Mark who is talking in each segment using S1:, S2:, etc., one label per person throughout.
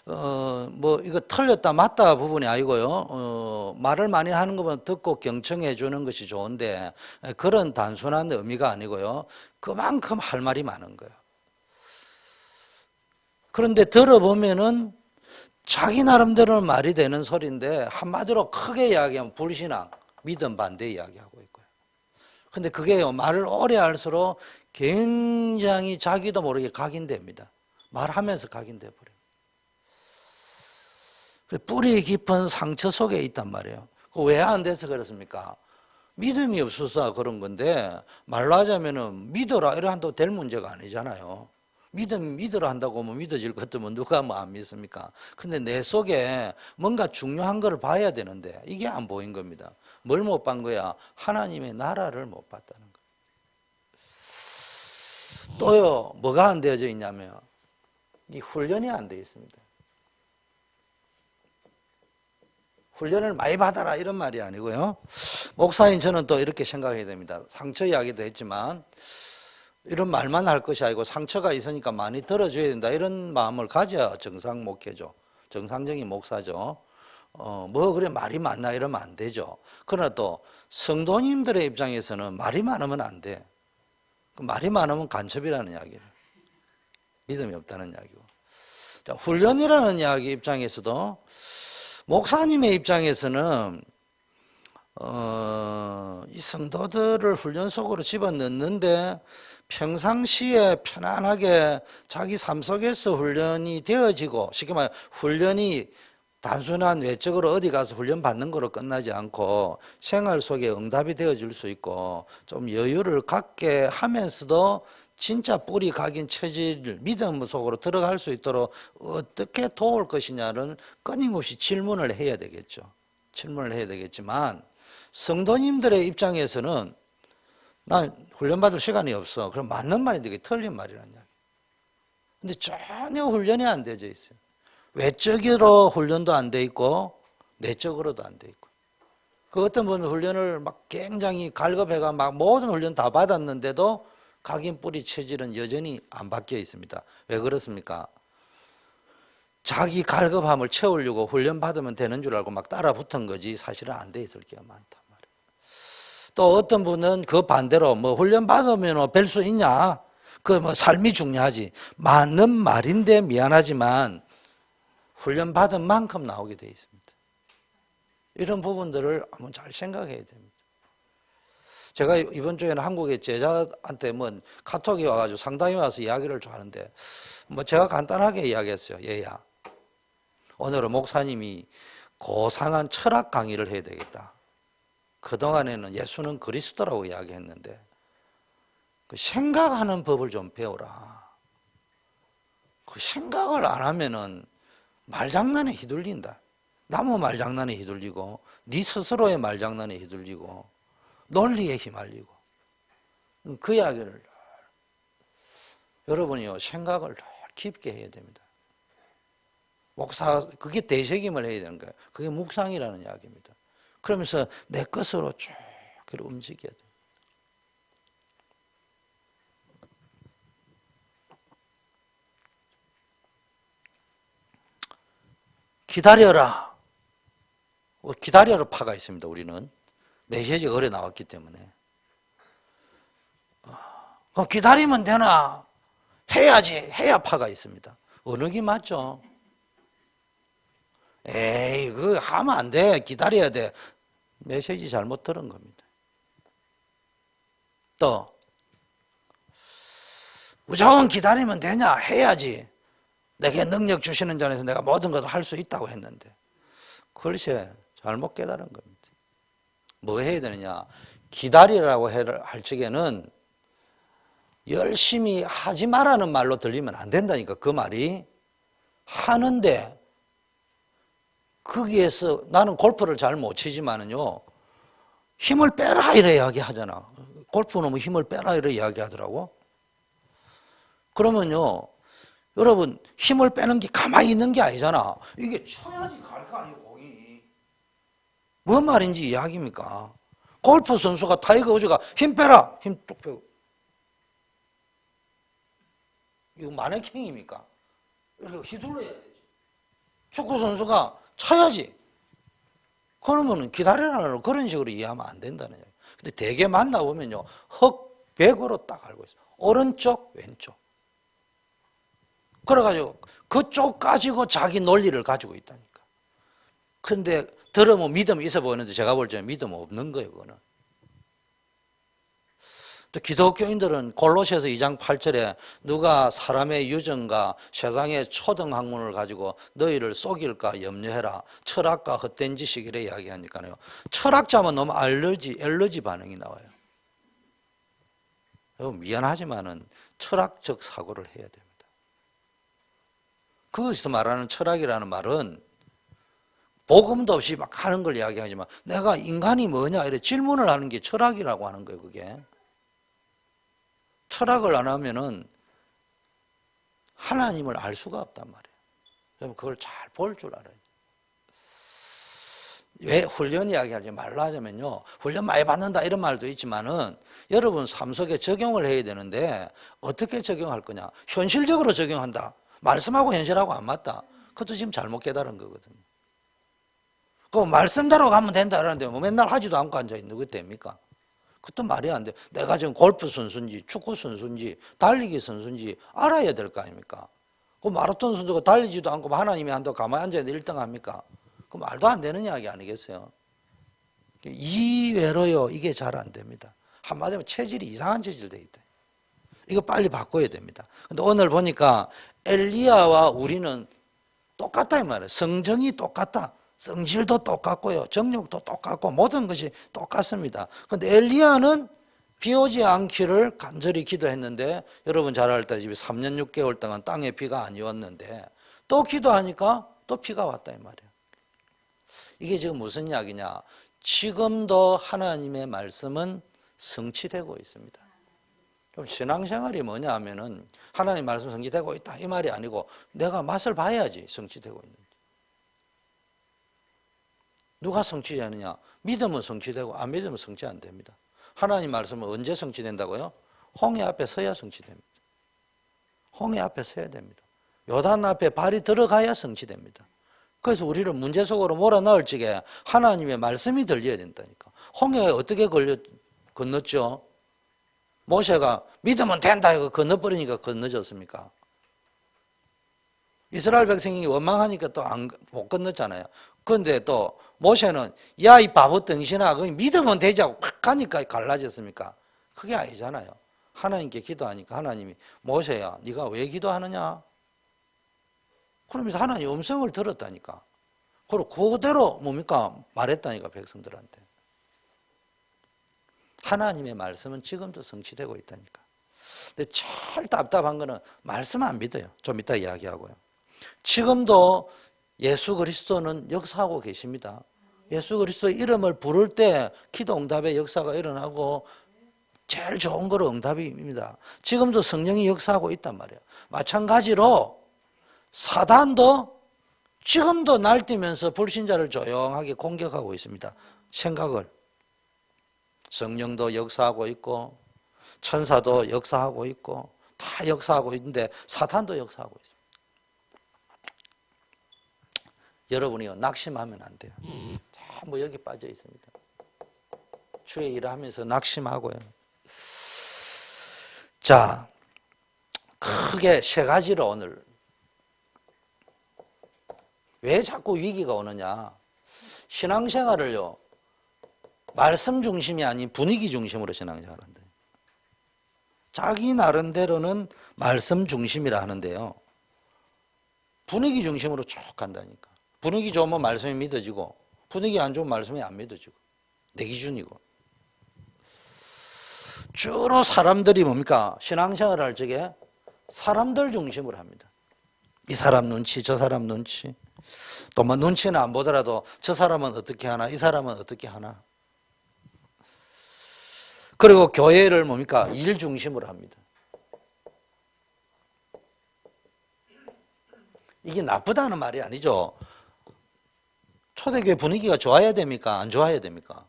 S1: 뭐 이거 틀렸다 맞다 부분이 아니고요. 말을 많이 하는 것보다 듣고 경청해 주는 것이 좋은데 그런 단순한 의미가 아니고요. 그만큼 할 말이 많은 거예요. 그런데 들어보면은 자기 나름대로는 말이 되는 소리인데 한마디로 크게 이야기하면 불신앙, 믿음 반대 이야기하고 있고요. 근데 그게요, 말을 오래 할수록 굉장히 자기도 모르게 각인됩니다. 말하면서 각인돼 버려요. 뿌리 깊은 상처 속에 있단 말이에요. 왜 안 돼서 그렇습니까? 믿음이 없어서 그런 건데, 말로 하자면은 믿어라 이래 한다고 될 문제가 아니잖아요. 믿으라 한다고 하면 믿어질 것 같으면 누가 뭐 안 믿습니까? 근데 내 속에 뭔가 중요한 걸 봐야 되는데 이게 안 보인 겁니다. 뭘 못 본 거야? 하나님의 나라를 못 봤다는 거예요. 또요, 뭐가 안 되어져 있냐면 이 훈련이 안 되어 있습니다. 훈련을 많이 받아라 이런 말이 아니고요. 목사인 저는 또 이렇게 생각해야 됩니다. 상처 이야기도 했지만 이런 말만 할 것이 아니고 상처가 있으니까 많이 들어줘야 된다 이런 마음을 가져야 정상 목회죠. 정상적인 목사죠. 뭐 그래 말이 많나 이러면 안 되죠. 그러나 또 성도님들의 입장에서는 말이 많으면 안 돼. 말이 많으면 간첩이라는 이야기예요. 믿음이 없다는 이야기고. 자, 훈련이라는 이야기 입장에서도 목사님의 입장에서는 이 성도들을 훈련 속으로 집어넣는데 평상시에 편안하게 자기 삶 속에서 훈련이 되어지고 쉽게 말해 훈련이 단순한 외적으로 어디 가서 훈련 받는 거로 끝나지 않고 생활 속에 응답이 되어질 수 있고 좀 여유를 갖게 하면서도 진짜 뿌리 각인 체질 믿음 속으로 들어갈 수 있도록 어떻게 도울 것이냐는 끊임없이 질문을 해야 되겠죠. 질문을 해야 되겠지만 성도님들의 입장에서는 난 훈련받을 시간이 없어. 그럼 맞는 말인데 그게 틀린 말이라는 이야기. 근데 전혀 훈련이 안 되어 있어요. 외적으로 훈련도 안 돼 있고 내적으로도 안 돼 있고. 그 어떤 분은 훈련을 막 굉장히 갈급해가 막 모든 훈련 다 받았는데도 각인 뿌리 체질은 여전히 안 바뀌어 있습니다. 왜 그렇습니까? 자기 갈급함을 채우려고 훈련 받으면 되는 줄 알고 막 따라 붙은 거지 사실은 안 돼 있을 게가 많단 말이에요. 또 어떤 분은 그 반대로 뭐 훈련 받으면 뵐 수 있냐? 그 뭐 삶이 중요하지. 맞는 말인데 미안하지만 훈련 받은 만큼 나오게 돼 있습니다. 이런 부분들을 한번 잘 생각해야 됩니다. 제가 이번 주에는 한국의 제자한테 뭐 카톡이 와가지고 상담이 와서 이야기를 좀 하는데 뭐 제가 간단하게 이야기했어요. 얘야, 오늘은 목사님이 고상한 철학 강의를 해야 되겠다. 그동안에는 예수는 그리스도라고 이야기했는데 그 생각하는 법을 좀 배워라. 그 생각을 안 하면은 말장난에 휘둘린다. 남의 말장난에 휘둘리고 네 스스로의 말장난에 휘둘리고 논리에 휘말리고 그 이야기를 여러분이요 생각을 깊게 해야 됩니다. 목사 그게 대책임을 해야 되는 거예요. 그게 묵상이라는 이야기입니다. 그러면서 내 것으로 쭉 움직여야 돼요. 기다려라. 기다려라 파가 있습니다. 우리는 메시지가 오래 나왔기 때문에. 그럼 기다리면 되나? 해야지. 해야 파가 있습니다. 어느 게 맞죠? 에이, 그거 하면 안 돼. 기다려야 돼. 메시지 잘못 들은 겁니다. 또 무조건 기다리면 되냐? 해야지. 내게 능력 주시는 자에서 내가 모든 것을 할 수 있다고 했는데 글쎄 잘못 깨달은 겁니다. 뭐 해야 되느냐? 기다리라고 할 적에는 열심히 하지 말라는 말로 들리면 안 된다니까. 그 말이 하는데 거기에서 나는 골프를 잘 못 치지만은요 힘을 빼라 이래 이야기하잖아. 골프는 뭐 힘을 빼라 이래 이야기하더라고. 그러면요 여러분 힘을 빼는 게 가만히 있는 게 아니잖아. 이게 쳐야지 갈 거 아니에요 공이. 뭔 말인지 이야기입니까? 골프 선수가 타이거 우즈가 힘 빼라 힘 뚝 빼고 이거 마네킹입니까? 이렇게 휘둘러야 되지. 축구 선수가 차야지. 그러면 기다리라는 그런 식으로 이해하면 안 된다는 얘기예요. 근데 대개 만나보면요, 흑백으로 딱 알고 있어요. 오른쪽, 왼쪽. 그래가지고 그쪽 가지고 자기 논리를 가지고 있다니까. 근데 들으면 믿음이 있어 보이는데 제가 볼 때는 믿음 없는 거예요, 그거는. 또 기독교인들은 골로새서 2장 8절에 누가 사람의 유전과 세상의 초등 학문을 가지고 너희를 속일까 염려해라. 철학과 헛된 지식이라 이야기하니까요. 철학자면 너무 엘러지 반응이 나와요. 미안하지만은 철학적 사고를 해야 됩니다. 그것에서 말하는 철학이라는 말은 복음도 없이 막 하는 걸 이야기하지만 내가 인간이 뭐냐 이래 질문을 하는 게 철학이라고 하는 거예요. 그게 철학을 안 하면은 하나님을 알 수가 없단 말이에요. 여러분 그걸 잘 볼 줄 알아요. 왜 훈련 이야기하지 말라 하자면요, 훈련 많이 받는다 이런 말도 있지만은 여러분 삶 속에 적용을 해야 되는데 어떻게 적용할 거냐? 현실적으로 적용한다. 말씀하고 현실하고 안 맞다. 그것도 지금 잘못 깨달은 거거든요. 그 말씀대로 가면 된다 그러는데 뭐 맨날 하지도 않고 앉아 있는 거 됩니까? 그것도 말이 안 돼. 내가 지금 골프 선수인지 축구 선수인지 달리기 선수인지 알아야 될 거 아닙니까? 그 마라톤 선수가 달리지도 않고 하나님이 한다고 가만히 앉아 있는데 1등 합니까? 그 말도 안 되는 이야기 아니겠어요? 이외로요 이게 잘 안 됩니다. 한마디로 체질이 이상한 체질 돼 있다. 이거 빨리 바꿔야 됩니다. 근데 오늘 보니까 엘리야와 우리는 똑같다 이 말이에요. 성정이 똑같다. 성질도 똑같고요. 정욕도 똑같고 모든 것이 똑같습니다. 그런데 엘리야는 비 오지 않기를 간절히 기도했는데 여러분 잘 알다시피 3년 6개월 동안 땅에 비가 아니었는데 또 기도하니까 또 비가 왔다 이 말이에요. 이게 지금 무슨 이야기냐? 지금도 하나님의 말씀은 성취되고 있습니다. 그럼 신앙생활이 뭐냐 하면은 하나님 말씀 성취되고 있다 이 말이 아니고 내가 맛을 봐야지 성취되고 있는지. 누가 성취하느냐? 믿으면 성취되고 안 믿으면 성취 안 됩니다. 하나님 말씀은 언제 성취된다고요? 홍해 앞에 서야 성취됩니다. 홍해 앞에 서야 됩니다. 요단 앞에 발이 들어가야 성취됩니다. 그래서 우리를 문제 속으로 몰아넣을 적에 하나님의 말씀이 들려야 된다니까. 홍해에 어떻게 건넜죠? 모세가 믿으면 된다 이거 건너버리니까 건너졌습니까? 이스라엘 백성이 원망하니까 또 못 건넜잖아요. 그런데 또 모세는 야 이 바보 덩신아 믿으면 되자고 팍 가니까 갈라졌습니까? 그게 아니잖아요. 하나님께 기도하니까 하나님이 모세야 네가 왜 기도하느냐? 그러면서 하나님 음성을 들었다니까. 그리고 그대로 뭡니까? 말했다니까 백성들한테. 하나님의 말씀은 지금도 성취되고 있다니까. 근데 제일 답답한 거는 말씀 안 믿어요. 좀 이따 이야기하고요. 지금도 예수 그리스도는 역사하고 계십니다. 예수 그리스도 이름을 부를 때 기도 응답의 역사가 일어나고 제일 좋은 거로 응답입니다. 지금도 성령이 역사하고 있단 말이에요. 마찬가지로 사단도 지금도 날뛰면서 불신자를 조용하게 공격하고 있습니다. 생각을. 성령도 역사하고 있고 천사도 역사하고 있고 다 역사하고 있는데 사탄도 역사하고 있습니다. 여러분이요 낙심하면 안 돼요. 전부 여기 빠져 있습니다. 주의 일을 하면서 낙심하고요. 자, 크게 세 가지로 오늘 왜 자꾸 위기가 오느냐? 신앙생활을요 말씀 중심이 아닌 분위기 중심으로 신앙생활한다. 자기 나름대로는 말씀 중심이라 하는데요. 분위기 중심으로 쭉 간다니까. 분위기 좋으면 말씀이 믿어지고 분위기 안 좋으면 말씀이 안 믿어지고 내 기준이고. 주로 사람들이 뭡니까? 신앙생활을 할 적에 사람들 중심으로 합니다. 이 사람 눈치, 저 사람 눈치. 또 뭐 눈치는 안 보더라도 저 사람은 어떻게 하나, 이 사람은 어떻게 하나. 그리고 교회를 뭡니까? 일 중심으로 합니다. 이게 나쁘다는 말이 아니죠. 초대교회 분위기가 좋아야 됩니까? 안 좋아야 됩니까?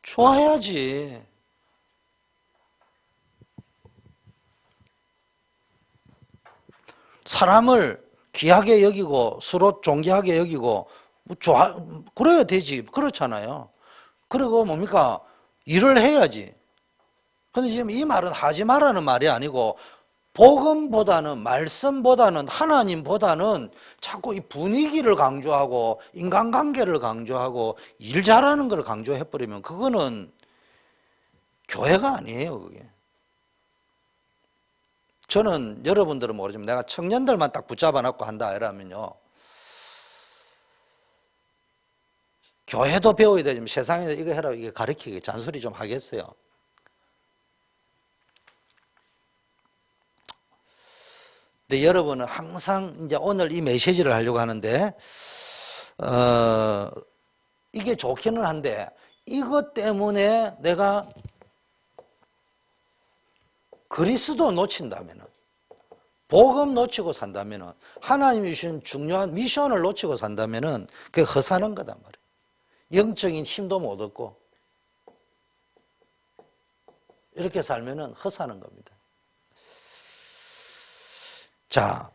S1: 좋아야지. 사람을 귀하게 여기고 서로 존귀하게 여기고 뭐 그래야 되지. 그렇잖아요. 그리고 뭡니까? 일을 해야지. 근데 지금 이 말은 하지 말라는 말이 아니고 복음보다는 말씀보다는 하나님보다는 자꾸 이 분위기를 강조하고 인간관계를 강조하고 일 잘하는 걸 강조해버리면 그거는 교회가 아니에요. 그게. 저는 여러분들은 모르지만 내가 청년들만 딱 붙잡아 놓고 한다 이러면요, 교회도 배워야 되지만 세상에 이거 해라 이게 가르치기 잔소리 좀 하겠어요. 근데 여러분은 항상 이제 오늘 이 메시지를 하려고 하는데 이게 좋기는 한데 이것 때문에 내가 그리스도 놓친다면은, 복음 놓치고 산다면은, 하나님이 주신 중요한 미션을 놓치고 산다면은 그게 허사는 거단 말이에요. 영적인 힘도 못 얻고 이렇게 살면은 허사는 겁니다. 자,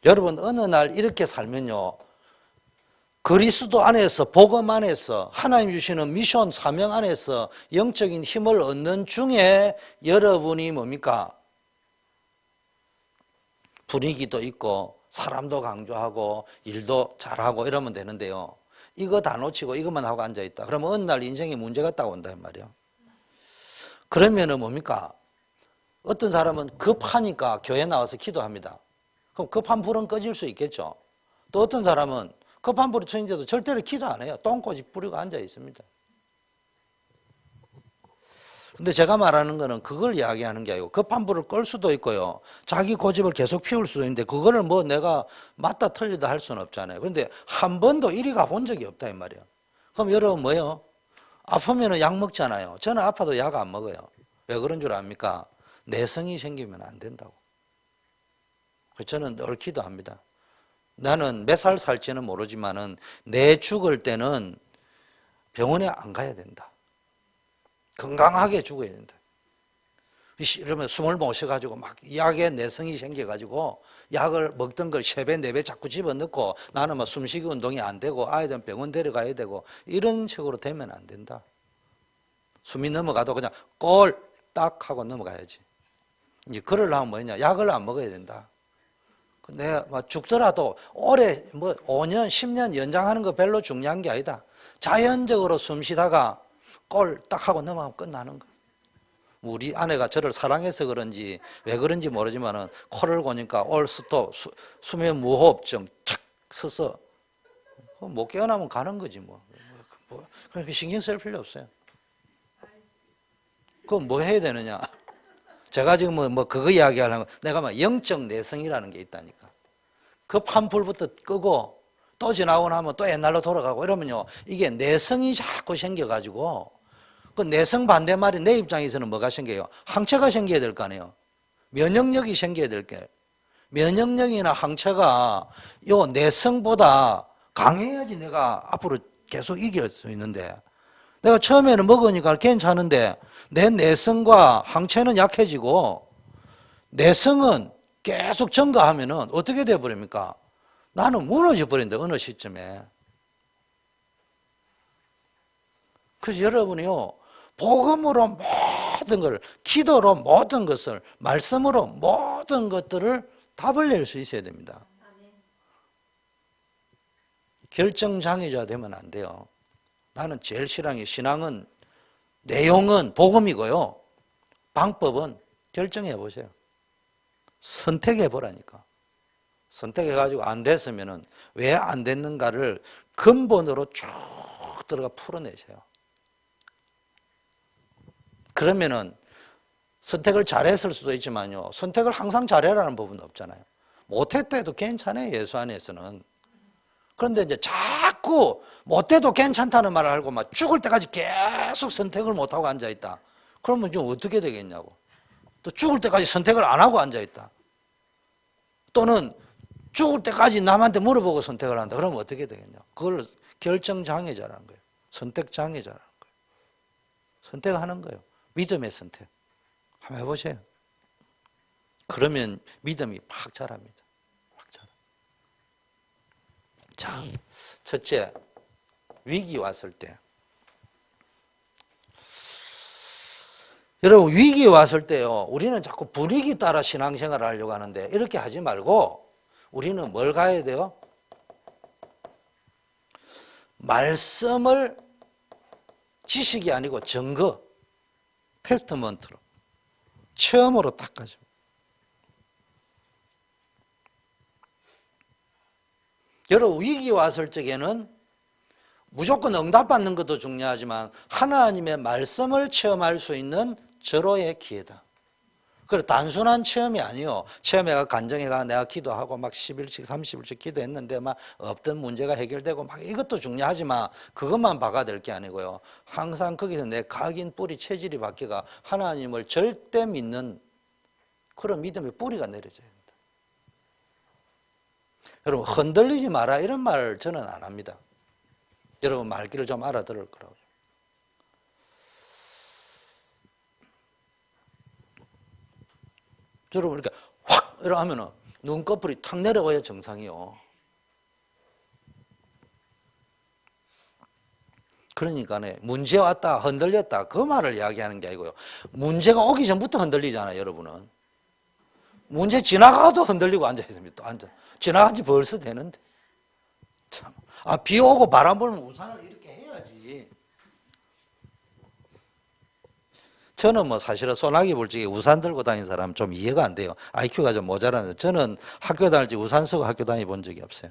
S1: 여러분 어느 날 이렇게 살면요, 그리스도 안에서 복음 안에서 하나님 주시는 미션 사명 안에서 영적인 힘을 얻는 중에 여러분이 뭡니까? 분위기도 있고 사람도 강조하고 일도 잘하고 이러면 되는데요, 이거 다 놓치고 이것만 하고 앉아있다 그러면 어느 날 인생에 문제가 딱 온단 말이에요. 그러면은 뭡니까? 어떤 사람은 급하니까 교회 나와서 기도합니다. 그럼 급한 불은 꺼질 수 있겠죠. 또 어떤 사람은 급한 불이 터진데도 절대로 기도 안 해요. 똥꼬집 부리고 앉아 있습니다. 근데 제가 말하는 거는 그걸 이야기하는 게 아니고 급한 불을 끌 수도 있고요, 자기 고집을 계속 피울 수도 있는데 그거를 뭐 내가 맞다 틀리다 할 수는 없잖아요. 그런데 한 번도 이리 가본 적이 없다 이 말이에요. 그럼 여러분 뭐예요? 아프면 약 먹잖아요. 저는 아파도 약 안 먹어요. 왜 그런 줄 압니까? 내성이 생기면 안 된다고. 저는 늘 기도합니다. 나는 몇 살 살지는 모르지만은 내 죽을 때는 병원에 안 가야 된다. 건강하게 죽어야 된다. 이러면 숨을 못 쉬어가지고 막 약에 내성이 생겨가지고 약을 먹던 걸 3배, 4배 자꾸 집어넣고 나는 막 숨쉬기 운동이 안 되고 아이들은 병원 데려가야 되고 이런 식으로 되면 안 된다. 숨이 넘어가도 그냥 꼴딱 하고 넘어가야지. 이제 그러려면 뭐냐? 약을 안 먹어야 된다. 내가 막 죽더라도 오래 뭐 5년, 10년 연장하는 거 별로 중요한 게 아니다. 자연적으로 숨 쉬다가 꼴딱 하고 넘어가면 끝나는 거. 우리 아내가 저를 사랑해서 그런지 왜 그런지 모르지만은 코를 고니까 올스톱, 수면 무호흡증 착 서서 못 깨어나면 가는 거지 뭐. 그렇게 신경 쓸 필요 없어요. 그럼 뭐 해야 되느냐? 제가 지금 뭐 그거 이야기하려면 내가 막 영적 내성이라는 게 있다니까. 급한 불부터 끄고 또 지나고 나면 또 옛날로 돌아가고 이러면요, 이게 내성이 자꾸 생겨가지고 그 내성 반대말이 내 입장에서는 뭐가 생겨요? 항체가 생겨야 될 거 아니에요. 면역력이 생겨야 될 게. 면역력이나 항체가 요 내성보다 강해야지 내가 앞으로 계속 이길 수 있는데, 내가 처음에는 먹으니까 괜찮은데 내 내성과 항체는 약해지고 내성은 계속 증가하면은 어떻게 돼버립니까? 나는 무너져 버린다, 어느 시점에. 그래서 여러분이요, 복음으로 모든 걸, 기도로 모든 것을, 말씀으로 모든 것들을 답을 낼 수 있어야 됩니다. 결정장애자 되면 안 돼요. 나는 제일 싫어하는 게, 신앙은 내용은 복음이고요, 방법은 결정해 보세요. 선택해 보라니까. 선택해가지고 안 됐으면은 왜 안 됐는가를 근본으로 쭉 들어가 풀어내세요. 그러면은 선택을 잘했을 수도 있지만요, 선택을 항상 잘해라는 부분은 없잖아요. 못했다 해도 괜찮아요, 예수 안에서는. 그런데 이제 자꾸 못해도 괜찮다는 말을 알고 막 죽을 때까지 계속 선택을 못하고 앉아있다. 그러면 좀 어떻게 되겠냐고. 또 죽을 때까지 선택을 안 하고 앉아있다. 또는 죽을 때까지 남한테 물어보고 선택을 한다. 그러면 어떻게 되겠냐. 그걸 결정장애자라는 거예요. 선택장애자라는 거예요. 선택하는 거예요. 믿음의 선택. 한번 해보세요. 그러면 믿음이 팍 자랍니다. 팍 자라. 자, 첫째, 위기 왔을 때. 여러분, 위기 왔을 때요, 우리는 자꾸 분위기 따라 신앙생활을 하려고 하는데, 이렇게 하지 말고, 우리는 뭘 가야 돼요? 말씀을 지식이 아니고 증거, 테스트먼트로, 체험으로 딱 가죠. 여러분, 위기 왔을 적에는 무조건 응답받는 것도 중요하지만 하나님의 말씀을 체험할 수 있는 절호의 기회다. 그래, 단순한 체험이 아니요. 체험해가 간정해가 내가 기도하고 막 10일씩 30일씩 기도했는데 막 없던 문제가 해결되고 막 이것도 중요하지만 그것만 봐가 될 게 아니고요. 항상 거기서 내 각인 뿌리 체질이 바뀌가 하나님을 절대 믿는 그런 믿음의 뿌리가 내려져야 된다. 여러분, 흔들리지 마라 이런 말 저는 안 합니다. 여러분 말귀를 좀 알아들을 거라고요. 여러분 이렇게 확 이러면은 눈꺼풀이 탁 내려와야 정상이요. 그러니까 문제 왔다 흔들렸다 그 말을 이야기하는 게 아니고요. 문제가 오기 전부터 흔들리잖아요, 여러분은. 문제 지나가도 흔들리고 앉아 있습니다. 또 앉아. 지나간 지 벌써 되는데. 참. 비 오고 바람 불면 우산을 이렇게 해야지. 저는 뭐 사실은 소나기 불 적에 우산 들고 다니는 사람 좀 이해가 안 돼요. IQ가 좀 모자라는데 저는 학교 다닐 때 우산 쓰고 학교 다니 본 적이 없어요.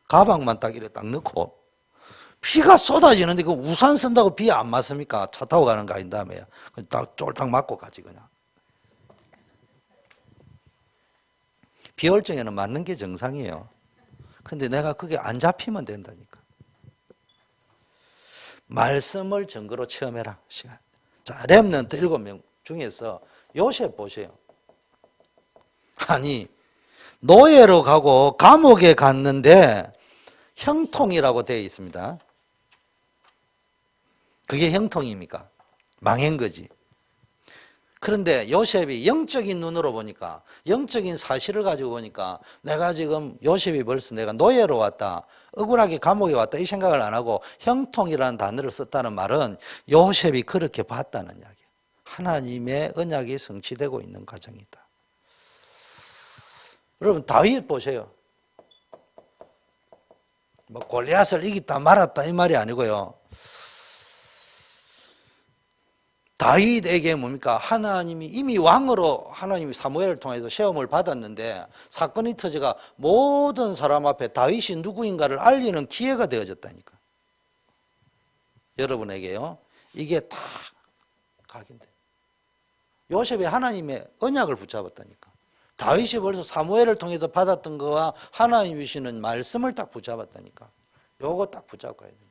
S1: 가방만 딱 이렇게 딱 넣고 비가 쏟아지는데 그 우산 쓴다고 비 안 맞습니까? 차 타고 가는 거 아닌 다음에 딱 쫄딱 맞고 가지 그냥. 비 올 적에는 맞는 게 정상이에요. 근데 내가 그게 안 잡히면 된다니까. 말씀을 증거로 체험해라. 시간. 자, 렘넌트 7명 중에서 요셉 보세요. 아니, 노예로 가고 감옥에 갔는데 형통이라고 되어 있습니다. 그게 형통입니까? 망한 거지. 그런데 요셉이 영적인 눈으로 보니까, 영적인 사실을 가지고 보니까 내가 지금 요셉이 벌써 내가 노예로 왔다, 억울하게 감옥에 왔다 이 생각을 안 하고 형통이라는 단어를 썼다는 말은 요셉이 그렇게 봤다는 이야기예요. 하나님의 언약이 성취되고 있는 과정이다. 여러분 다윗 보세요. 뭐 골리앗을 이겼다 말았다 이 말이 아니고요. 다윗에게 뭡니까? 하나님이 이미 왕으로 하나님이 사무엘을 통해서 시험을 받았는데 사건이 터져가 모든 사람 앞에 다윗이 누구인가를 알리는 기회가 되어졌다니까. 여러분에게요. 이게 다 각인돼. 요셉이 하나님의 언약을 붙잡았다니까. 다윗이 벌써 사무엘을 통해서 받았던 거와 하나님이 주시는 말씀을 딱 붙잡았다니까. 요거 딱 붙잡고 가야 됩니다.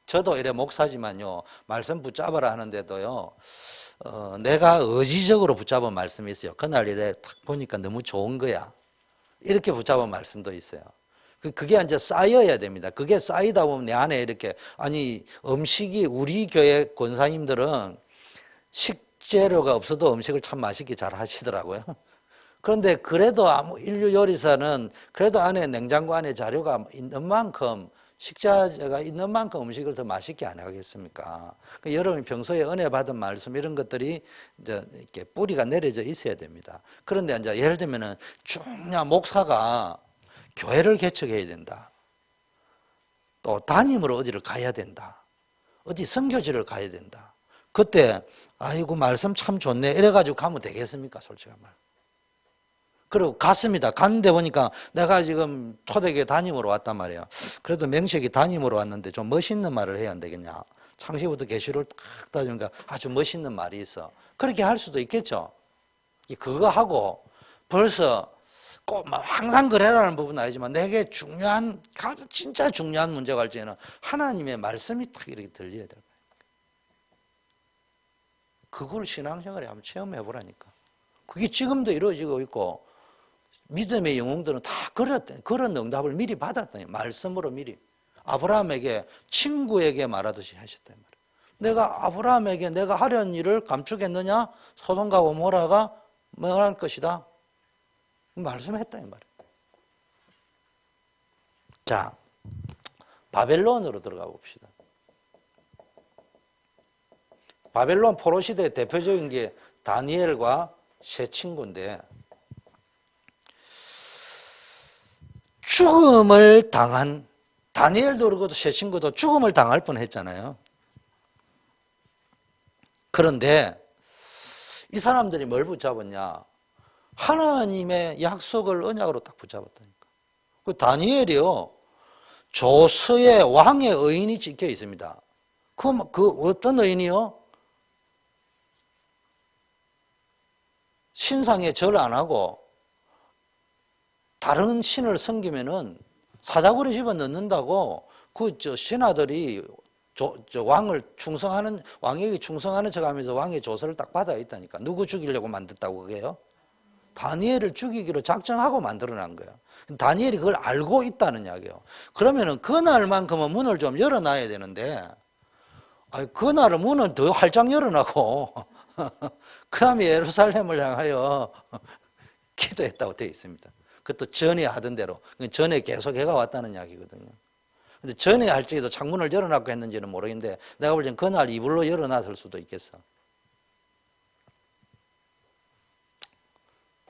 S1: 저도 이래 목사지만요, 말씀 붙잡아라 하는데도요, 내가 의지적으로 붙잡은 말씀이 있어요. 그날 이래 딱 보니까 너무 좋은 거야. 이렇게 붙잡은 말씀도 있어요. 그게 이제 쌓여야 됩니다. 그게 쌓이다 보면 내 안에 이렇게, 아니, 음식이 우리 교회 권사님들은 식재료가 없어도 음식을 참 맛있게 잘 하시더라고요. 그런데 그래도 인류 요리사는 그래도 안에 냉장고 안에 자료가 있는 만큼 식자재가 있는 만큼 음식을 더 맛있게 안 하겠습니까? 그러니까 여러분이 평소에 은혜 받은 말씀 이런 것들이 이제 이렇게 뿌리가 내려져 있어야 됩니다. 그런데 이제 예를 들면은 중요한 목사가 교회를 개척해야 된다. 또 담임으로 어디를 가야 된다. 어디 선교지를 가야 된다. 그때 아이고 말씀 참 좋네 이래가지고 가면 되겠습니까? 솔직한 말. 그리고 갔습니다. 갔는데 보니까 내가 지금 초대교회 담임으로 왔단 말이에요. 그래도 명식이 담임으로 왔는데 좀 멋있는 말을 해야 안 되겠냐. 창시부터 계시를 탁 따지니까 아주 멋있는 말이 있어. 그렇게 할 수도 있겠죠. 그거 하고 벌써 꼭 막 항상 그래라는 부분은 아니지만 내게 중요한, 진짜 중요한 문제가 할 때는 하나님의 말씀이 딱 이렇게 들려야 될 거예요. 그걸 신앙생활에 한번 체험해 보라니까. 그게 지금도 이루어지고 있고 믿음의 영웅들은 다 그런 응답을 미리 받았다니. 말씀으로 미리. 아브라함에게 친구에게 말하듯이 하셨단 말이에요. 내가 아브라함에게 내가 하려는 일을 감추겠느냐? 소돔과 고모라가 멸할 것이다. 말씀했다 이 말이에요. 자, 바벨론으로 들어가 봅시다. 바벨론 포로 시대의 대표적인 게 다니엘과 세 친구인데, 죽음을 당한, 다니엘도 그러고 세 친구도 죽음을 당할 뻔했잖아요. 그런데 이 사람들이 뭘 붙잡았냐? 하나님의 약속을 언약으로 딱 붙잡았다니까. 그 다니엘이요, 조서에 왕의 의인이 찍혀 있습니다. 그 어떤 의인이요? 신상에 절 안 하고 다른 신을 섬기면은 사자굴에 집어 넣는다고 그 신하들이 왕을 충성하는, 왕에게 충성하는 척 하면서 왕의 조서를 딱 받아 있다니까. 누구 죽이려고 만들었다고 그게요? 다니엘을 죽이기로 작정하고 만들어 난 거야. 다니엘이 그걸 알고 있다는 이야기예요. 그러면은 그날만큼은 문을 좀 열어놔야 되는데, 그날은 문을 더 활짝 열어놔고 그 다음에 예루살렘을 향하여 기도했다고 되어 있습니다. 그것도 전에 하던 대로, 전에 계속 해가 왔다는 이야기거든요. 근데 전에 할지라도 창문을 열어놨고 했는지는 모르겠는데, 내가 볼 땐 그날 이불로 열어놨을 수도 있겠어.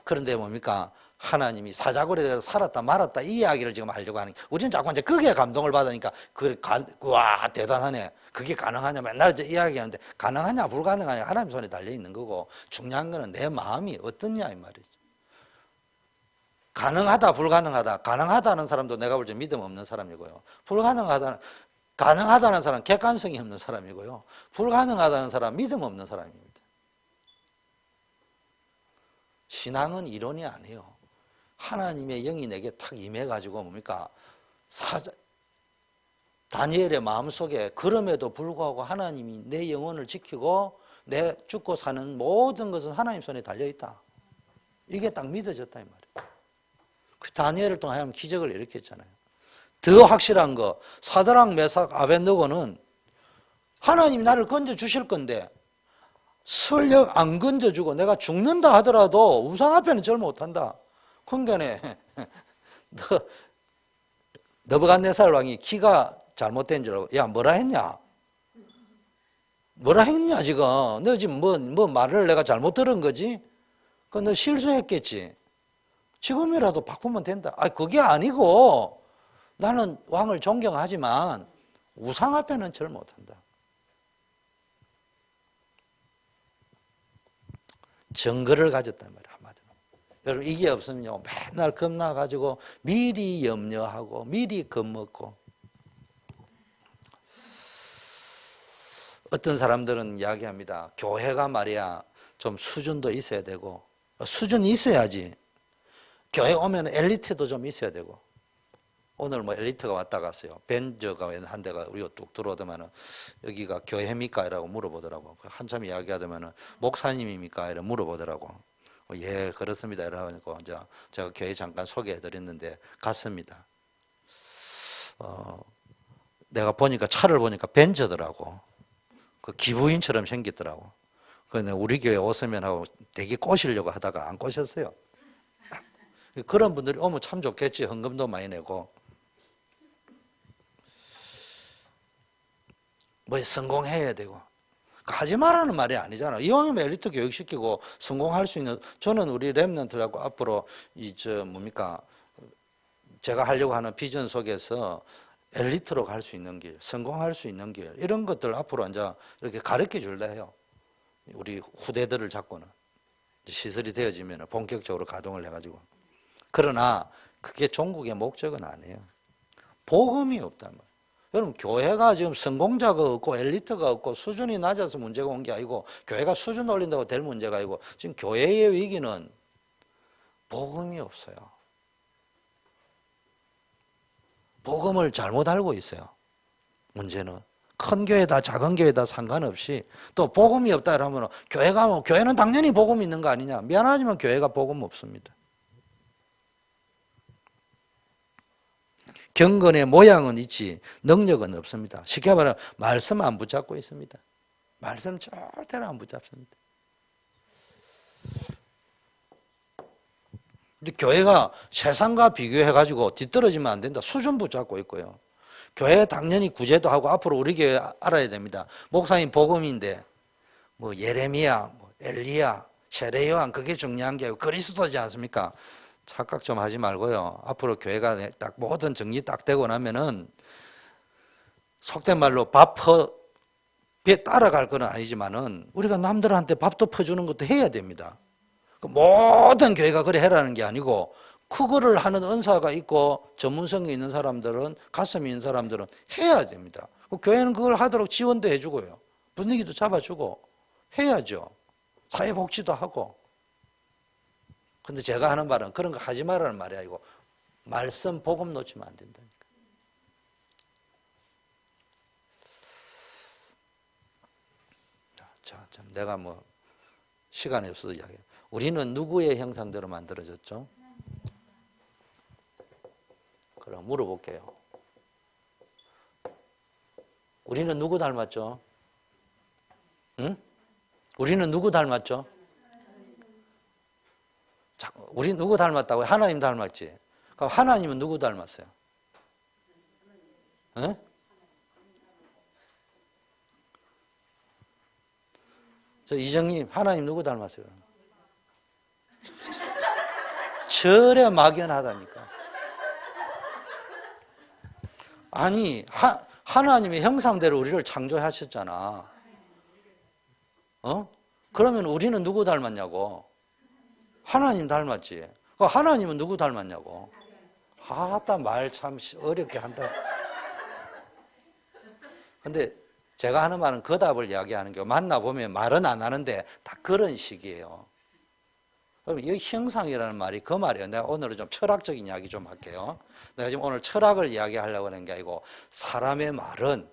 S1: 그런데 뭡니까? 하나님이 사자굴에 대해서 살았다 말았다 이 이야기를 지금 하려고 하는 게, 우리는 자꾸 이제 그게 감동을 받으니까 와 대단하네, 그게 가능하냐 맨날 이제 이야기하는데, 가능하냐 불가능하냐 하나님 손에 달려 있는 거고, 중요한 거는 내 마음이 어떻냐 이 말이죠. 가능하다 불가능하다, 가능하다는 사람도 내가 볼 때 믿음 없는 사람이고요, 가능하다는 사람은 객관성이 없는 사람이고요, 불가능하다는 사람은 믿음 없는 사람입니다. 신앙은 이론이 아니에요. 하나님의 영이 내게 탁 임해가지고 뭡니까? 다니엘의 마음속에 그럼에도 불구하고 하나님이 내 영혼을 지키고 내 죽고 사는 모든 것은 하나님 손에 달려있다. 이게 딱 믿어졌다 이 말이에요. 그 다니엘을 통하여 기적을 일으켰잖아요. 더 확실한 거, 사드락 메삭 아벳느고는 하나님이 나를 건져주실 건데 설령 안 건져주고 내가 죽는다 하더라도 우상 앞에는 절 못한다. 그러니까 느부갓네살 왕이 기가 잘못된 줄 알고, 야 뭐라 했냐? 뭐라 했냐 지금? 너 지금 뭐 말을 내가 잘못 들은 거지? 너 실수했겠지? 지금이라도 바꾸면 된다. 그게 아니고 나는 왕을 존경하지만 우상 앞에는 절 못한다. 증거를 가졌단 말이에요, 한마디로. 여러분, 이게 없으면요, 맨날 겁나가지고 미리 염려하고 미리 겁먹고. 어떤 사람들은 이야기합니다. 교회가 말이야 좀 수준도 있어야 되고, 수준이 있어야지. 교회 오면 엘리트도 좀 있어야 되고. 오늘 뭐 엘리트가 왔다 갔어요. 벤저가 한 대가 우리가 뚝 들어오더만은, 여기가 교회입니까? 이라고 물어보더라고. 한참 이야기하더만은, 목사님입니까? 이라고 물어보더라고. 예, 그렇습니다. 이러고 이제 제가 교회 잠깐 소개해드렸는데 갔습니다. 내가 보니까 차를 보니까 벤저더라고. 그 기부인처럼 생겼더라고. 그런데 우리 교회 오시면 하고 되게 꼬시려고 하다가 안 꼬셨어요. 그런 분들이 오면 참 좋겠지. 헌금도 많이 내고. 뭐 성공해야 되고. 하지 말라는 말이 아니잖아. 이왕이면 엘리트 교육시키고 성공할 수 있는, 저는 우리 랩런트라고 앞으로 제가 하려고 하는 비전 속에서 엘리트로 갈 수 있는 길, 성공할 수 있는 길, 이런 것들 앞으로 이제 이렇게 가르쳐 줄래 해요. 우리 후대들을 잡고는. 시설이 되어지면 본격적으로 가동을 해가지고. 그러나 그게 종국의 목적은 아니에요. 복음이 없단 말이에요. 여러분, 교회가 지금 성공자가 없고 엘리트가 없고 수준이 낮아서 문제가 온 게 아니고, 교회가 수준 올린다고 될 문제가 아니고, 지금 교회의 위기는 복음이 없어요. 복음을 잘못 알고 있어요. 문제는 큰 교회다 작은 교회다 상관없이, 또 복음이 없다 그러면 교회는 당연히 복음이 있는 거 아니냐. 미안하지만 교회가 복음 없습니다. 경건의 모양은 있지 능력은 없습니다. 쉽게 말하면 말씀 안 붙잡고 있습니다. 말씀 절대로 안 붙잡습니다. 근데 교회가 세상과 비교해가지고 뒤떨어지면 안 된다. 수준 붙잡고 있고요. 교회 당연히 구제도 하고 앞으로 우리 교회 알아야 됩니다. 목사님 복음인데 뭐 예레미야, 뭐 엘리야, 세례요한 그게 중요한 게 아니고 그리스도지 않습니까? 착각 좀 하지 말고요. 앞으로 교회가 딱 모든 정리 딱 되고 나면은 속된 말로 밥에 따라갈 건 아니지만은 우리가 남들한테 밥도 퍼주는 것도 해야 됩니다. 모든 교회가 그래 해라는 게 아니고 그거를 하는 은사가 있고 전문성이 있는 사람들은 가슴이 있는 사람들은 해야 됩니다. 교회는 그걸 하도록 지원도 해주고요. 분위기도 잡아주고 해야죠. 사회복지도 하고. 근데 제가 하는 말은 그런 거 하지 말라는 말이 아니고 말씀 복음 놓치면 안 된다니까. 자, 참 내가 뭐 시간이 없어서 이야기해요. 우리는 누구의 형상대로 만들어졌죠? 그럼 물어볼게요. 우리는 누구 닮았죠? 응? 우리는 누구 닮았죠? 자, 우리 누구 닮았다고요? 하나님 닮았지? 그럼 하나님은 누구 닮았어요? 응? 저 이정님, 하나님 누구 닮았어요? 절에 막연하다니까. 아니, 하나님의 형상대로 우리를 창조하셨잖아. 그러면 우리는 누구 닮았냐고? 하나님 닮았지. 하나님은 누구 닮았냐고? 아따, 말 참 어렵게 한다. 근데 제가 하는 말은 그 답을 이야기하는 게 만나보면 말은 안 하는데 다 그런 식이에요. 그럼 이 형상이라는 말이 그 말이에요. 내가 오늘은 좀 철학적인 이야기 좀 할게요. 내가 지금 오늘 철학을 이야기하려고 하는 게 아니고 사람의 말은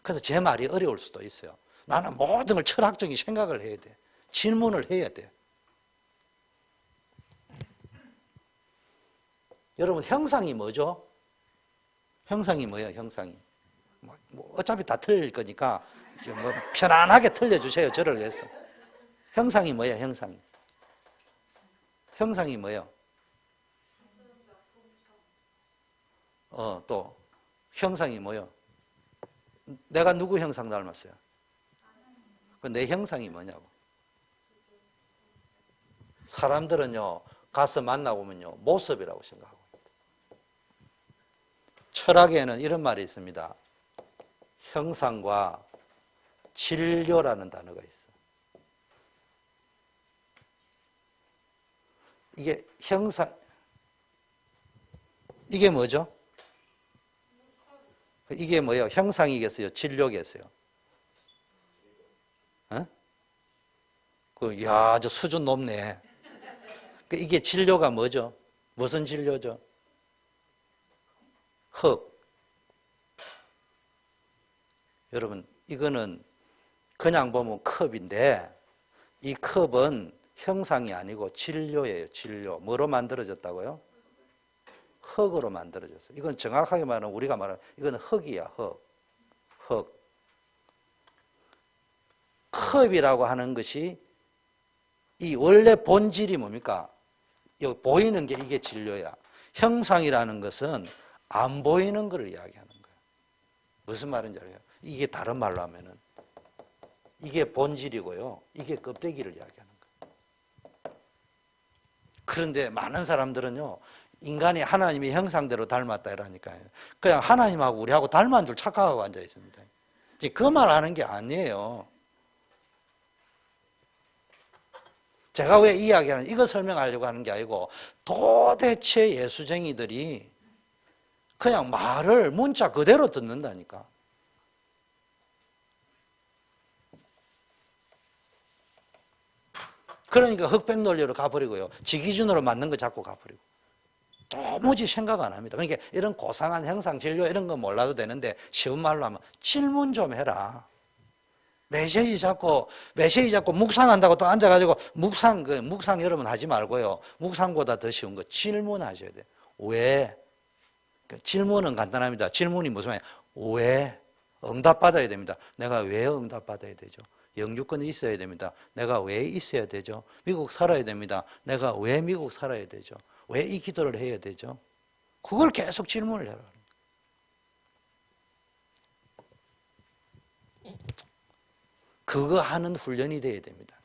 S1: 그래서 제 말이 어려울 수도 있어요. 나는 모든 걸 철학적인 생각을 해야 돼. 질문을 해야 돼. 여러분 형상이 뭐죠? 형상이 뭐예요? 형상이. 뭐 어차피 다 틀릴 거니까 뭐 편안하게 틀려주세요. 저를 위해서. 형상이 뭐예요? 형상이. 형상이 뭐예요? 또 형상이 뭐예요? 내가 누구 형상 닮았어요? 내 형상이 뭐냐고. 사람들은요 가서 만나보면요 모습이라고 생각하고 철학에는 이런 말이 있습니다. 형상과 진료라는 단어가 있어. 이게 형상, 이게 뭐죠? 이게 뭐예요? 형상이겠어요? 진료겠어요? 야, 저 수준 높네. 이게 진료가 뭐죠? 무슨 진료죠? 흙. 여러분, 이거는 그냥 보면 컵인데 이 컵은 형상이 아니고 진료예요. 진료. 뭐로 만들어졌다고요? 흙으로 만들어졌어요. 이건 정확하게 말하면 우리가 말하는 이건 흙이야. 흙. 컵이라고 하는 것이 이 원래 본질이 뭡니까? 여기 보이는 게 이게 진료야. 형상이라는 것은 안 보이는 것을 이야기하는 거예요. 무슨 말인지 알아요? 이게 다른 말로 하면은 이게 본질이고요. 이게 껍데기를 이야기하는 거예요. 그런데 많은 사람들은요. 인간이 하나님의 형상대로 닮았다 이러니까요. 그냥 하나님하고 우리하고 닮은 줄 착각하고 앉아 있습니다. 그 말 하는 게 아니에요. 제가 왜 이야기하는 이거 설명하려고 하는 게 아니고 도대체 예수쟁이들이 그냥 말을 문자 그대로 듣는다니까. 그러니까 흑백 논리로 가버리고요. 지 기준으로 맞는 거 자꾸 가버리고. 도무지 생각 안 합니다. 그러니까 이런 고상한 형상 진료 이런 거 몰라도 되는데 쉬운 말로 하면 질문 좀 해라. 메시지 잡고 묵상한다고 또 앉아가지고 묵상 여러분 하지 말고요. 묵상보다 더 쉬운 거 질문하셔야 돼요. 왜? 질문은 간단합니다. 질문이 무슨 말이에요? 왜? 응답받아야 됩니다. 내가 왜 응답받아야 되죠? 영주권이 있어야 됩니다. 내가 왜 있어야 되죠? 미국 살아야 됩니다. 내가 왜 미국 살아야 되죠? 왜 이 기도를 해야 되죠? 그걸 계속 질문을 해라. 그거 하는 훈련이 돼야 됩니다.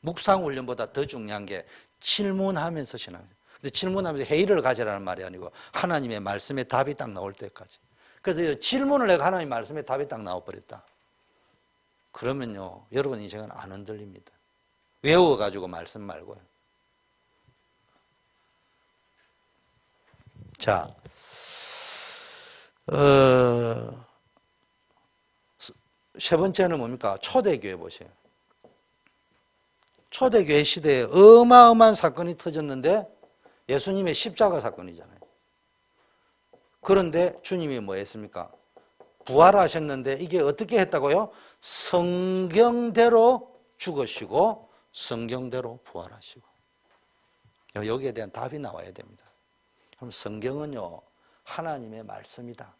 S1: 묵상 훈련보다 더 중요한 게 질문하면서 신앙. 근데 질문하면서 회의를 가지라는 말이 아니고 하나님의 말씀에 답이 딱 나올 때까지. 그래서 질문을 해가 하나님 말씀에 답이 딱 나와버렸다. 그러면요, 여러분 인생은 안 흔들립니다. 외워가지고 말씀 말고요. 자, 세 번째는 뭡니까? 초대교회 보세요. 초대교회 시대에 어마어마한 사건이 터졌는데 예수님의 십자가 사건이잖아요. 그런데 주님이 뭐 했습니까? 부활하셨는데 이게 어떻게 했다고요? 성경대로 죽으시고 성경대로 부활하시고. 여기에 대한 답이 나와야 됩니다. 그럼 성경은요, 하나님의 말씀이다.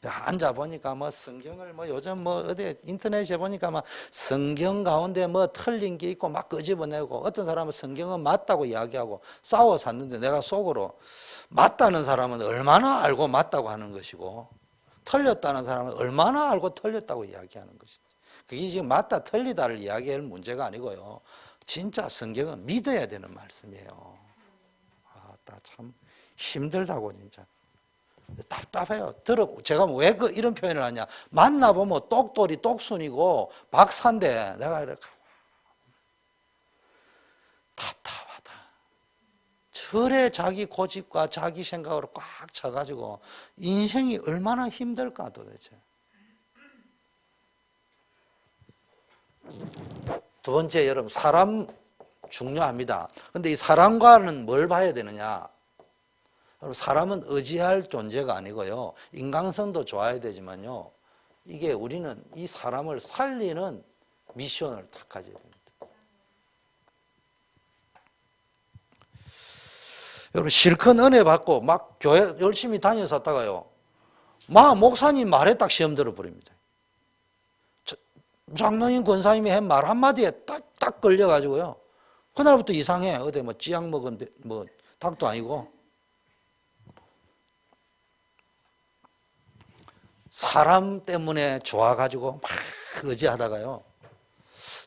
S1: 앉아보니까 뭐 성경을 뭐 요즘 뭐 어디 인터넷에 보니까 막 성경 가운데 뭐 틀린 게 있고 막 끄집어내고 어떤 사람은 성경은 맞다고 이야기하고 싸워 샀는데 내가 속으로 맞다는 사람은 얼마나 알고 맞다고 하는 것이고 틀렸다는 사람은 얼마나 알고 틀렸다고 이야기하는 것이지. 그게 지금 맞다 틀리다를 이야기할 문제가 아니고요. 진짜 성경은 믿어야 되는 말씀이에요. 참 힘들다고 진짜. 답답해요. 제가 왜 이런 표현을 하냐. 만나보면 똑돌이 똑순이고 박사인데 내가 이렇게 답답하다. 절에 자기 고집과 자기 생각으로 꽉 차가지고 인생이 얼마나 힘들까 도대체. 두 번째, 여러분, 사람 중요합니다. 근데 이 사람과는 뭘 봐야 되느냐. 사람은 의지할 존재가 아니고요. 인간성도 좋아야 되지만요. 이게 우리는 이 사람을 살리는 미션을 딱 가져야 됩니다. 여러분, 실컷 은혜 받고 막 교회 열심히 다녔었다가요. 막 목사님 말에 딱 시험 들어버립니다. 장로님, 권사님이 한 말 한마디에 딱 걸려가지고요. 그날부터 이상해. 어디 뭐 찌약 먹은 뭐 닭도 아니고. 사람 때문에 좋아가지고 막 의지하다가요.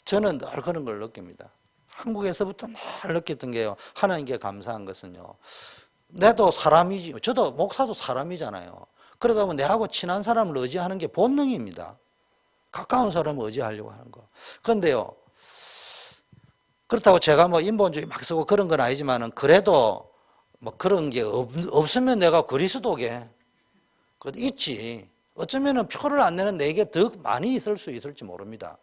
S1: 저는 늘 그런 걸 느낍니다. 한국에서부터 늘 느꼈던 게요. 하나님께 감사한 것은요. 내도 사람이지, 저도 목사도 사람이잖아요. 그러다 보면 내하고 친한 사람을 의지하는 게 본능입니다. 가까운 사람을 의지하려고 하는 거. 그런데요. 그렇다고 제가 뭐 인본주의 막 쓰고 그런 건 아니지만은 그래도 뭐 그런 게 없으면 내가 그리스도게. 그것도 있지. 어쩌면은 표를 안 내는 내게 더 많이 있을 수 있을지 모릅니다.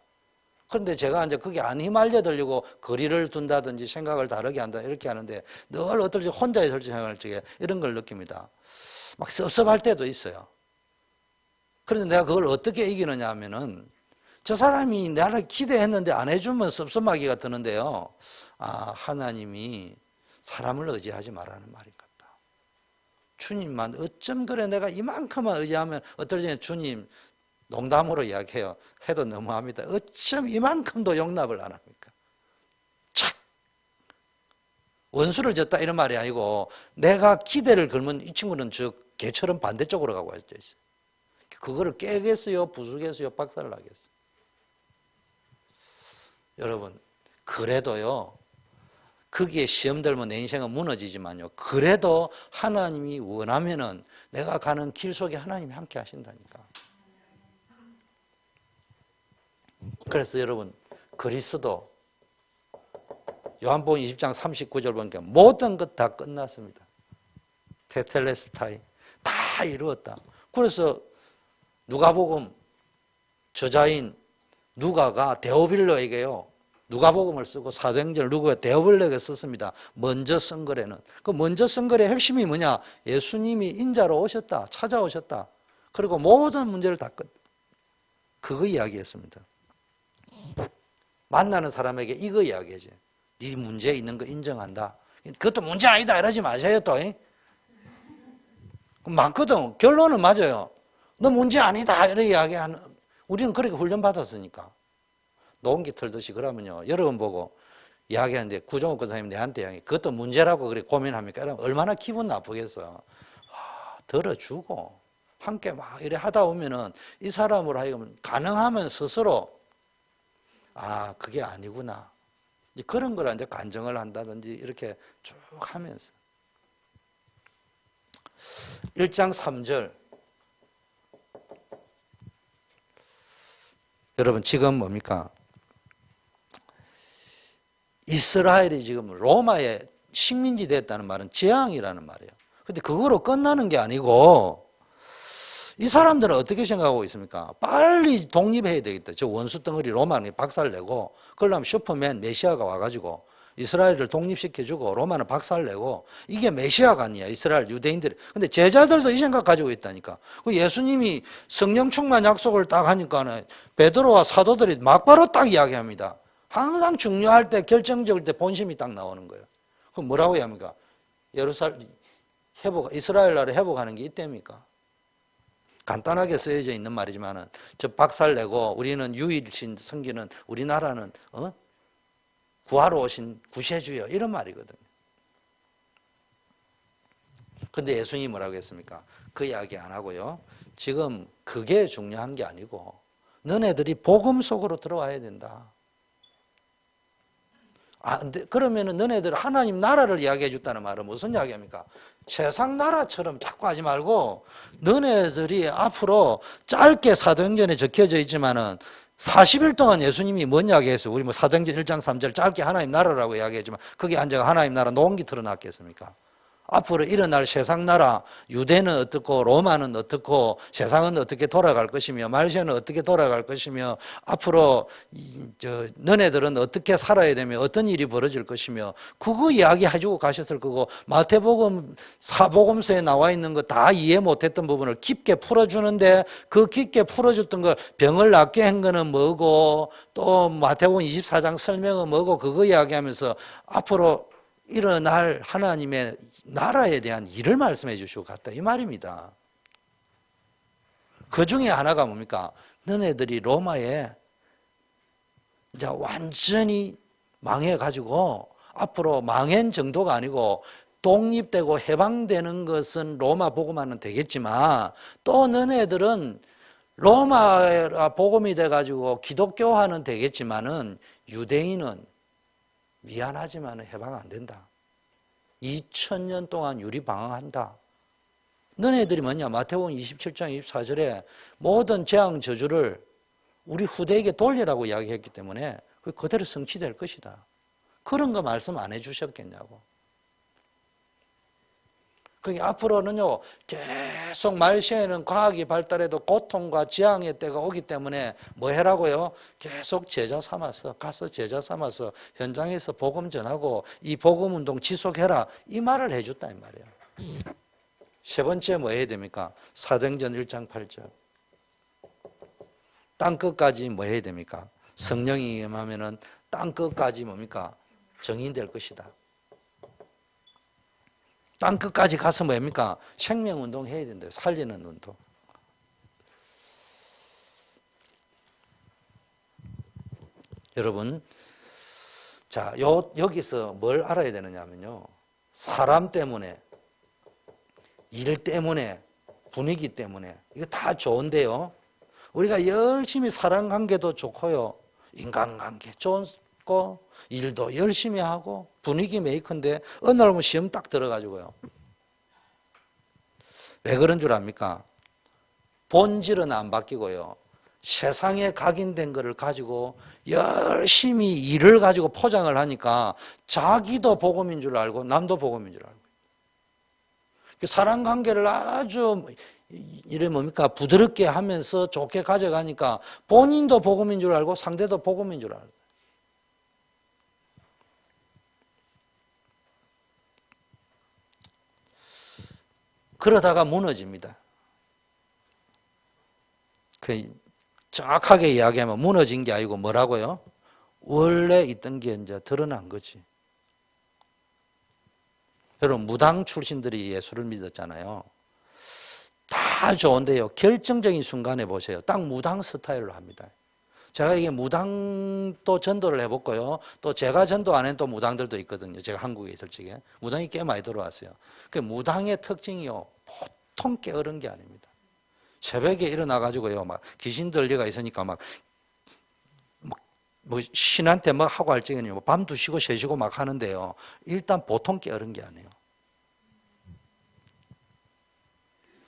S1: 그런데 제가 이제 그게 안 휘말려들려고 거리를 둔다든지 생각을 다르게 한다 이렇게 하는데 늘 어떨지 혼자 있을지 생각할 적에 이런 걸 느낍니다. 막 섭섭할 때도 있어요. 그런데 내가 그걸 어떻게 이기느냐 하면은 저 사람이 나를 기대했는데 안 해주면 섭섭하기가 드는데요. 하나님이 사람을 의지하지 말라는 말인 것 같다. 주님만 어쩜 그래 내가 이만큼만 의지하면 어떨 때는 주님 농담으로 이야기해요. 해도 너무합니다. 어쩜 이만큼도 용납을 안 합니까? 착! 원수를 졌다 이런 말이 아니고 내가 기대를 걸면 이 친구는 저 개처럼 반대쪽으로 가고 있어요. 그거를 깨겠어요? 부수겠어요? 박살을 나겠어요? 여러분, 그래도요, 거기에 시험 들면 내 인생은 무너지지만요, 그래도 하나님이 원하면은 내가 가는 길 속에 하나님이 함께 하신다니까. 그래서 여러분, 그리스도, 요한복음 20장 39절 보니까 모든 것 다 끝났습니다. 테텔레스타이. 다 이루었다. 그래서 누가복음 저자인 누가가 데오빌로에게요. 누가복음을 쓰고 사도행전을 누가가 데오빌로에게 썼습니다. 먼저 쓴 거래는. 그 먼저 쓴 거래의 핵심이 뭐냐? 예수님이 인자로 오셨다. 찾아오셨다. 그리고 모든 문제를 다 그거 이야기했습니다. 만나는 사람에게 이거 이야기하죠. 네 문제 있는 거 인정한다. 그것도 문제 아니다 이러지 마세요 또. 많거든. 결론은 맞아요. 너 문제 아니다 이렇게 이야기하는. 우리는 그렇게 훈련받았으니까. 농기 털듯이 그러면요. 여러분 보고 이야기하는데 구종욱 권사님 내한테 이야기 그것도 문제라고 그렇게 고민합니까? 그러면 얼마나 기분 나쁘겠어. 들어주고 함께 막 이래 하다 보면은 이 사람으로 하여금 가능하면 스스로 그게 아니구나. 그런 걸 이제 간증을 한다든지 이렇게 쭉 하면서 1장 3절 여러분 지금 뭡니까? 이스라엘이 지금 로마의 식민지 됐다는 말은 재앙이라는 말이에요. 근데 그거로 끝나는 게 아니고 이 사람들은 어떻게 생각하고 있습니까? 빨리 독립해야 되겠다. 저 원수 덩어리 로마는 박살내고 그러려면 슈퍼맨 메시아가 와가지고 이스라엘을 독립시켜주고 로마는 박살내고 이게 메시아가 아니야. 이스라엘 유대인들이. 근데 제자들도 이 생각 가지고 있다니까. 그 예수님이 성령 충만 약속을 딱 하니까는 베드로와 사도들이 막바로 딱 이야기합니다. 항상 중요할 때 결정적일 때 본심이 딱 나오는 거예요. 그럼 뭐라고 합니까? 예루살렘 이스라엘 나라 회복하는 게 있답니까? 간단하게 쓰여져 있는 말이지만은 저 박살내고 우리는 유일신 섬기는 우리나라는 구하러 오신 구세주여 이런 말이거든요. 근데 예수님이 뭐라고 했습니까? 그 이야기 안 하고요. 지금 그게 중요한 게 아니고 너네들이 복음 속으로 들어와야 된다. 근데 그러면은 너네들 하나님 나라를 이야기해 줬다는 말은 무슨 이야기입니까? 세상 나라처럼 자꾸 하지 말고 너네들이 앞으로 짧게 사도행전에 적혀져 있지만은 40일 동안 예수님이 뭔 이야기했어요? 우리 뭐 사도행전 1장 3절 짧게 하나님 나라라고 이야기했지만 거기 앉아가 하나님 나라 농기 틀어놨겠습니까? 앞으로 일어날 세상 나라 유대는 어떻고 로마는 어떻고 세상은 어떻게 돌아갈 것이며 말세는 어떻게 돌아갈 것이며 앞으로 너네들은 어떻게 살아야 되며 어떤 일이 벌어질 것이며 그거 이야기해주고 가셨을 거고 마태복음 사복음서에 나와 있는 거 다 이해 못했던 부분을 깊게 풀어주는데 그 깊게 풀어줬던 걸 병을 낫게 한 거는 뭐고 또 마태복음 24장 설명은 뭐고 그거 이야기하면서 앞으로 일어날 하나님의 나라에 대한 일을 말씀해 주시고 갔다 이 말입니다. 그 중에 하나가 뭡니까? 너네들이 로마에 이제 완전히 망해가지고 앞으로 망한 정도가 아니고 독립되고 해방되는 것은 로마 복음화는 되겠지만 또 너네들은 로마 복음이 돼가지고 기독교화는 되겠지만은 유대인은 미안하지만 해방 안 된다. 2000년 동안 유리방황한다. 너네들이 뭐냐? 마태복음 27장 24절에 모든 재앙 저주를 우리 후대에게 돌리라고 이야기했기 때문에 그대로 성취될 것이다. 그런 거 말씀 안 해주셨겠냐고. 그게 앞으로는요, 계속 말세에는 과학이 발달해도 고통과 재앙의 때가 오기 때문에 뭐 해라고요? 계속 제자 삼아서, 가서 제자 삼아서 현장에서 복음 전하고 이 복음 운동 지속해라. 이 말을 해줬다, 이 말이에요. 세 번째 뭐 해야 됩니까? 사도행전 1장 8절. 땅 끝까지 뭐 해야 됩니까? 성령이 임하면은 땅 끝까지 뭡니까? 정인될 것이다. 땅 끝까지 가서 뭡니까? 생명운동 해야 된다. 살리는 운동. 여러분, 자, 여기서 뭘 알아야 되느냐면요. 사람 때문에, 일 때문에, 분위기 때문에, 이거 다 좋은데요. 우리가 열심히 사랑관계도 좋고요. 인간관계 좋고, 일도 열심히 하고 분위기 메이커인데 어느 날 보면 시험 딱 들어가지고요. 왜 그런 줄 압니까? 본질은 안 바뀌고요. 세상에 각인된 거를 가지고 열심히 일을 가지고 포장을 하니까 자기도 복음인 줄 알고 남도 복음인 줄 알고. 사람 관계를 아주 이래 뭡니까? 부드럽게 하면서 좋게 가져가니까 본인도 복음인 줄 알고 상대도 복음인 줄 알고. 그러다가 무너집니다. 정확하게 이야기하면 무너진 게 아니고 뭐라고요? 원래 있던 게 이제 드러난 거지. 여러분, 무당 출신들이 예수를 믿었잖아요. 다 좋은데요. 결정적인 순간에 보세요. 딱 무당 스타일로 합니다. 제가 이게 무당도 전도를 해봤고요. 또 제가 전도 안 한 또 무당들도 있거든요. 제가 한국에 있을 적에. 무당이 꽤 많이 들어왔어요. 그 무당의 특징이요. 보통 게으른 게 아닙니다. 새벽에 일어나가지고요, 막 귀신 들리가 있으니까 뭐 신한테 뭐 하고 할 적에는 뭐 밤 2시고 3시고 막 하는데요. 일단 보통 깨어른 게 아니에요.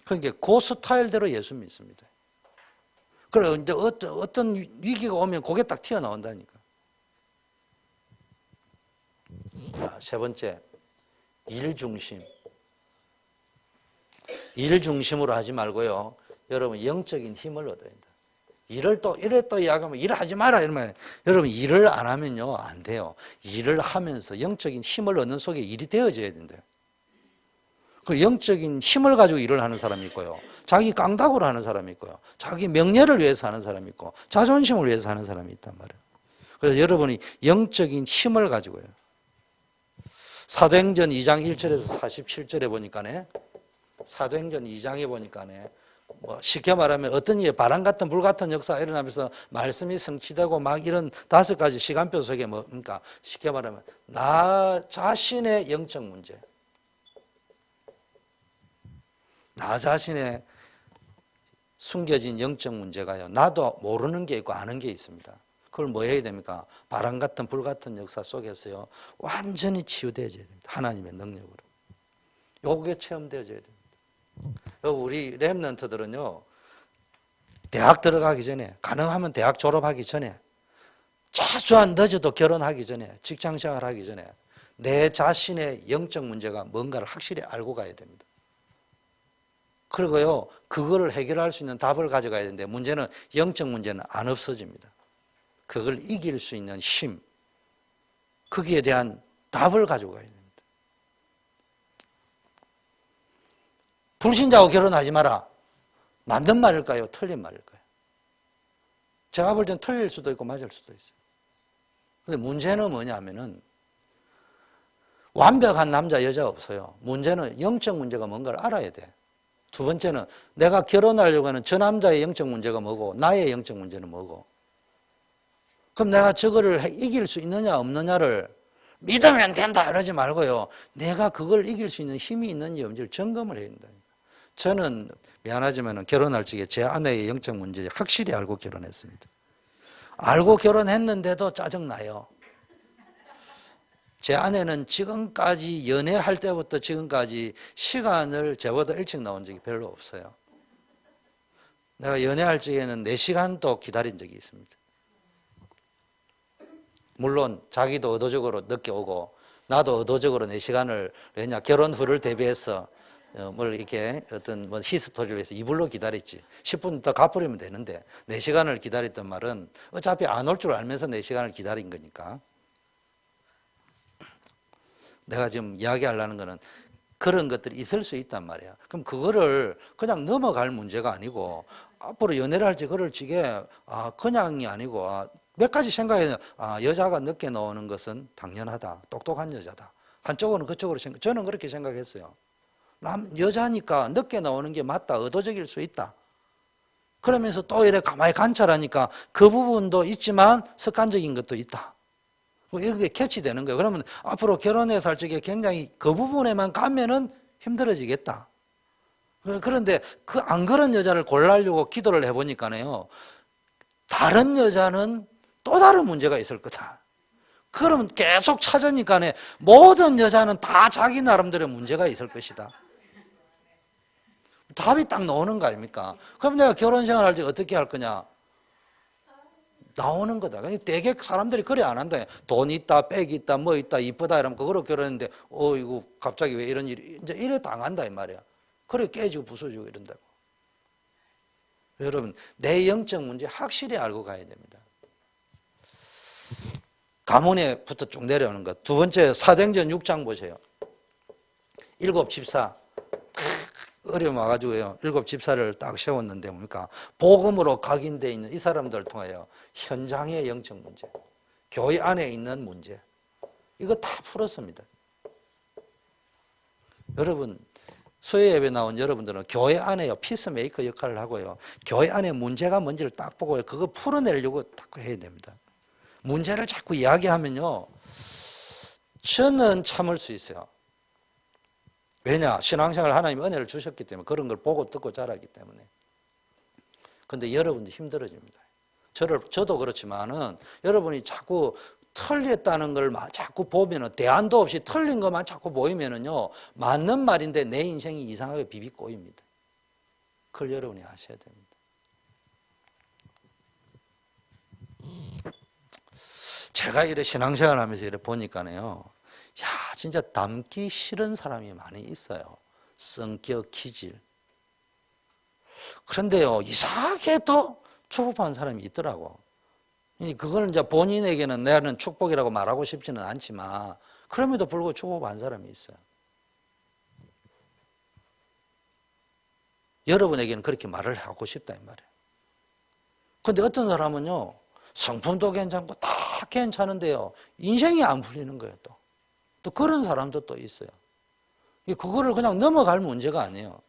S1: 그러니까 그 스타일대로 예수 믿습니다. 그래, 이제 어떤 위기가 오면 그게 딱 튀어나온다니까. 자, 세 번째, 일 중심. 일 중심으로 하지 말고요. 여러분, 영적인 힘을 얻어야 된다. 일을 또, 이래 또 이야기하면 일을 하지 마라. 이러면 여러분, 일을 안 하면요, 안 돼요. 일을 하면서 영적인 힘을 얻는 속에 일이 되어져야 된대요. 그 영적인 힘을 가지고 일을 하는 사람이 있고요. 자기 깡다구를 하는 사람이 있고요. 자기 명예를 위해서 하는 사람이 있고, 자존심을 위해서 하는 사람이 있단 말이에요. 그래서 여러분이 영적인 힘을 가지고요. 사도행전 2장 1절에서 47절에 보니까네, 사도행전 2장에 보니까네, 뭐 쉽게 말하면 어떤 일, 바람 같은 불 같은 역사가 일어나면서 말씀이 성취되고 막 이런 5가지 시간표 속에 그러니까 쉽게 말하면 나 자신의 영적 문제, 나 자신의 숨겨진 영적 문제가요, 나도 모르는 게 있고 아는 게 있습니다. 그걸 뭐 해야 됩니까? 바람 같은 불 같은 역사 속에서요, 완전히 치유되어져야 됩니다. 하나님의 능력으로. 요게 체험되어져야 됩니다. 우리 렘넌트들은요, 대학 들어가기 전에, 가능하면 대학 졸업하기 전에, 최소한 늦어도 결혼하기 전에, 직장생활 하기 전에 내 자신의 영적 문제가 뭔가를 확실히 알고 가야 됩니다. 그리고요, 그거를 해결할 수 있는 답을 가져가야 되는데, 문제는 영적 문제는 안 없어집니다. 그걸 이길 수 있는 힘, 거기에 대한 답을 가지고 가야 됩니다. 불신자하고 결혼하지 마라. 맞는 말일까요? 틀린 말일까요? 제가 볼 땐 틀릴 수도 있고 맞을 수도 있어요. 근데 문제는 뭐냐면은, 완벽한 남자, 여자 없어요. 문제는 영적 문제가 뭔가를 알아야 돼. 두 번째는 내가 결혼하려고 하는 저 남자의 영적 문제가 뭐고, 나의 영적 문제는 뭐고. 그럼 내가 저거를 이길 수 있느냐, 없느냐를 믿으면 된다, 이러지 말고요. 내가 그걸 이길 수 있는 힘이 있는지 없는지를 점검을 해야 된다. 저는 미안하지만 결혼할 적에 제 아내의 영적 문제 확실히 알고 결혼했습니다. 알고 결혼했는데도 짜증나요. 제 아내는 지금까지 연애할 때부터 지금까지 시간을 저보다 일찍 나온 적이 별로 없어요. 내가 연애할 적에는 4시간도 기다린 적이 있습니다. 물론 자기도 의도적으로 늦게 오고 나도 의도적으로 4시간을, 왜냐, 결혼 후를 대비해서 뭘 이렇게 어떤 뭐 히스토리를 위해서 이불로 기다렸지. 10분 더 가버리면 되는데 4시간을 기다렸던 말은 어차피 안 올 줄 알면서 4시간을 기다린 거니까. 내가 지금 이야기하려는 거는 그런 것들이 있을 수 있단 말이야. 그럼 그거를 그냥 넘어갈 문제가 아니고, 앞으로 연애를 할지 그럴 적에 그냥이 아니고 몇 가지 생각해야 돼. 여자가 늦게 나오는 것은 당연하다. 똑똑한 여자다. 한쪽으로는 그쪽으로 저는 그렇게 생각했어요. 여자니까 늦게 나오는 게 맞다. 의도적일 수 있다. 그러면서 또 이래 가만히 관찰하니까 그 부분도 있지만 습관적인 것도 있다. 이렇게 캐치되는 거예요. 그러면 앞으로 결혼해서 할 적에 굉장히 그 부분에만 가면은 힘들어지겠다. 그런데 그 안 그런 여자를 골라려고 기도를 해보니까요, 다른 여자는 또 다른 문제가 있을 거다. 그러면 계속 찾으니까 모든 여자는 다 자기 나름대로 문제가 있을 것이다. 답이 딱 나오는 거 아닙니까? 그럼 내가 결혼 생활 할 때 어떻게 할 거냐? 나오는 거다. 되게 사람들이 그래 안 한다. 돈 있다, 백 있다, 뭐 있다, 이쁘다 이러면 그거로 결혼했는데, 이거 갑자기 왜 이런 일이, 이제 이래 당한다 이 말이야. 그래 깨지고 부서지고 이런다고. 여러분, 내 영적 문제 확실히 알고 가야 됩니다. 가문에부터 쭉 내려오는 것. 두 번째, 사도행전 6장 보세요. 7 집사. 어려움 와가지고요, 7 집사를 딱 세웠는데 뭡니까? 복음으로 각인되어 있는 이 사람들을 통하여 현장의 영적 문제, 교회 안에 있는 문제, 이거 다 풀었습니다. 여러분, 수요 예배 나온 여러분들은 교회 안에요, 피스메이커 역할을 하고요, 교회 안에 문제가 뭔지를 딱 보고요, 그거 풀어내려고 딱 해야 됩니다. 문제를 자꾸 이야기하면요, 저는 참을 수 있어요. 왜냐? 신앙생활 하나님이 은혜를 주셨기 때문에, 그런 걸 보고 듣고 자라기 때문에. 근데 여러분도 힘들어집니다. 저도 그렇지만은 여러분이 자꾸 틀렸다는 걸 자꾸 보면은 대안도 없이 틀린 것만 자꾸 보이면은요, 맞는 말인데 내 인생이 이상하게 비비꼬입니다. 그걸 여러분이 아셔야 됩니다. 제가 이래 신앙생활 하면서 이래 보니까요, 야, 진짜 닮기 싫은 사람이 많이 있어요. 성격, 기질. 그런데요, 이상하게 더 축복받는 사람이 있더라고. 그거는 이제 본인에게는 나는 축복이라고 말하고 싶지는 않지만, 그럼에도 불구하고 축복받는 사람이 있어요. 여러분에게는 그렇게 말을 하고 싶다, 이 말이에요. 근데 어떤 사람은요, 성품도 괜찮고 다 괜찮은데요, 인생이 안 풀리는 거예요, 또. 또 그런 사람도 또 있어요. 그거를 그냥 넘어갈 문제가 아니에요.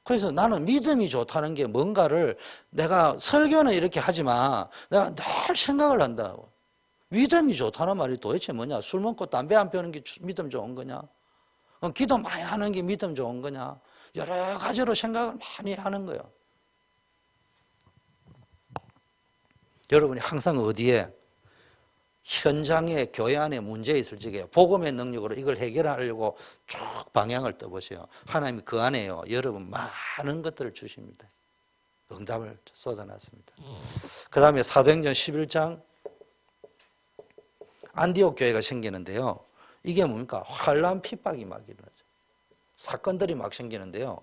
S1: 그래서 나는 믿음이 좋다는 게 뭔가를 내가 설교는 이렇게 하지만 내가 늘 생각을 한다고. 믿음이 좋다는 말이 도대체 뭐냐? 술 먹고 담배 안 피우는 게 믿음 좋은 거냐? 기도 많이 하는 게 믿음 좋은 거냐? 여러 가지로 생각을 많이 하는 거예요. 여러분이 항상 어디에 현장에 교회 안에 문제 있을 적에 복음의 능력으로 이걸 해결하려고 쭉 방향을 떠보세요. 하나님이 그 안에요, 여러분 많은 것들을 주십니다. 응답을 쏟아놨습니다. 그 다음에 사도행전 11장 안디옥 교회가 생기는데요. 이게 뭡니까? 환난 핍박이 막 일어나죠. 사건들이 막 생기는데요.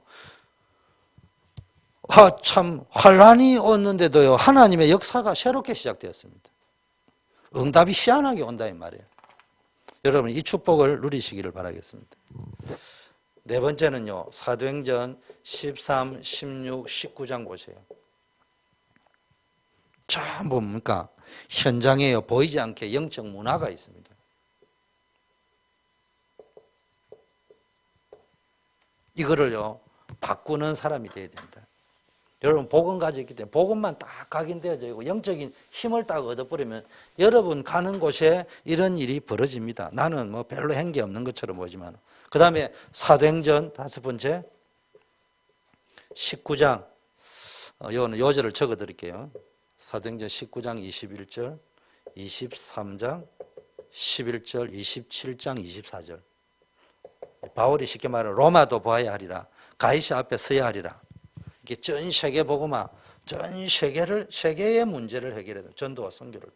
S1: 참 환난이 왔는데도요, 하나님의 역사가 새롭게 시작되었습니다. 응답이 희한하게 온다 이 말이에요. 여러분 이 축복을 누리시기를 바라겠습니다. 네 번째는요, 사도행전 13, 16, 19장 보세요. 전부 뭡니까? 현장에요, 보이지 않게 영적 문화가 있습니다. 이거를요, 바꾸는 사람이 돼야 된다. 여러분 복음 가지고 있기 때문에 복음만 딱 각인되어져 있고 영적인 힘을 딱 얻어버리면 여러분 가는 곳에 이런 일이 벌어집니다. 나는 뭐 별로 한 게 없는 것처럼 보지만. 그 다음에 사도행전 다섯 번째 19장 요절을 적어 드릴게요. 사도행전 19장 21절 23장 11절 27장 24절. 바울이 쉽게 말하면 로마도 보아야 하리라, 가이사 앞에 서야 하리라. 이게 전 세계 복음화, 전 세계의 문제를 해결해야 돼요. 전도와 선교를.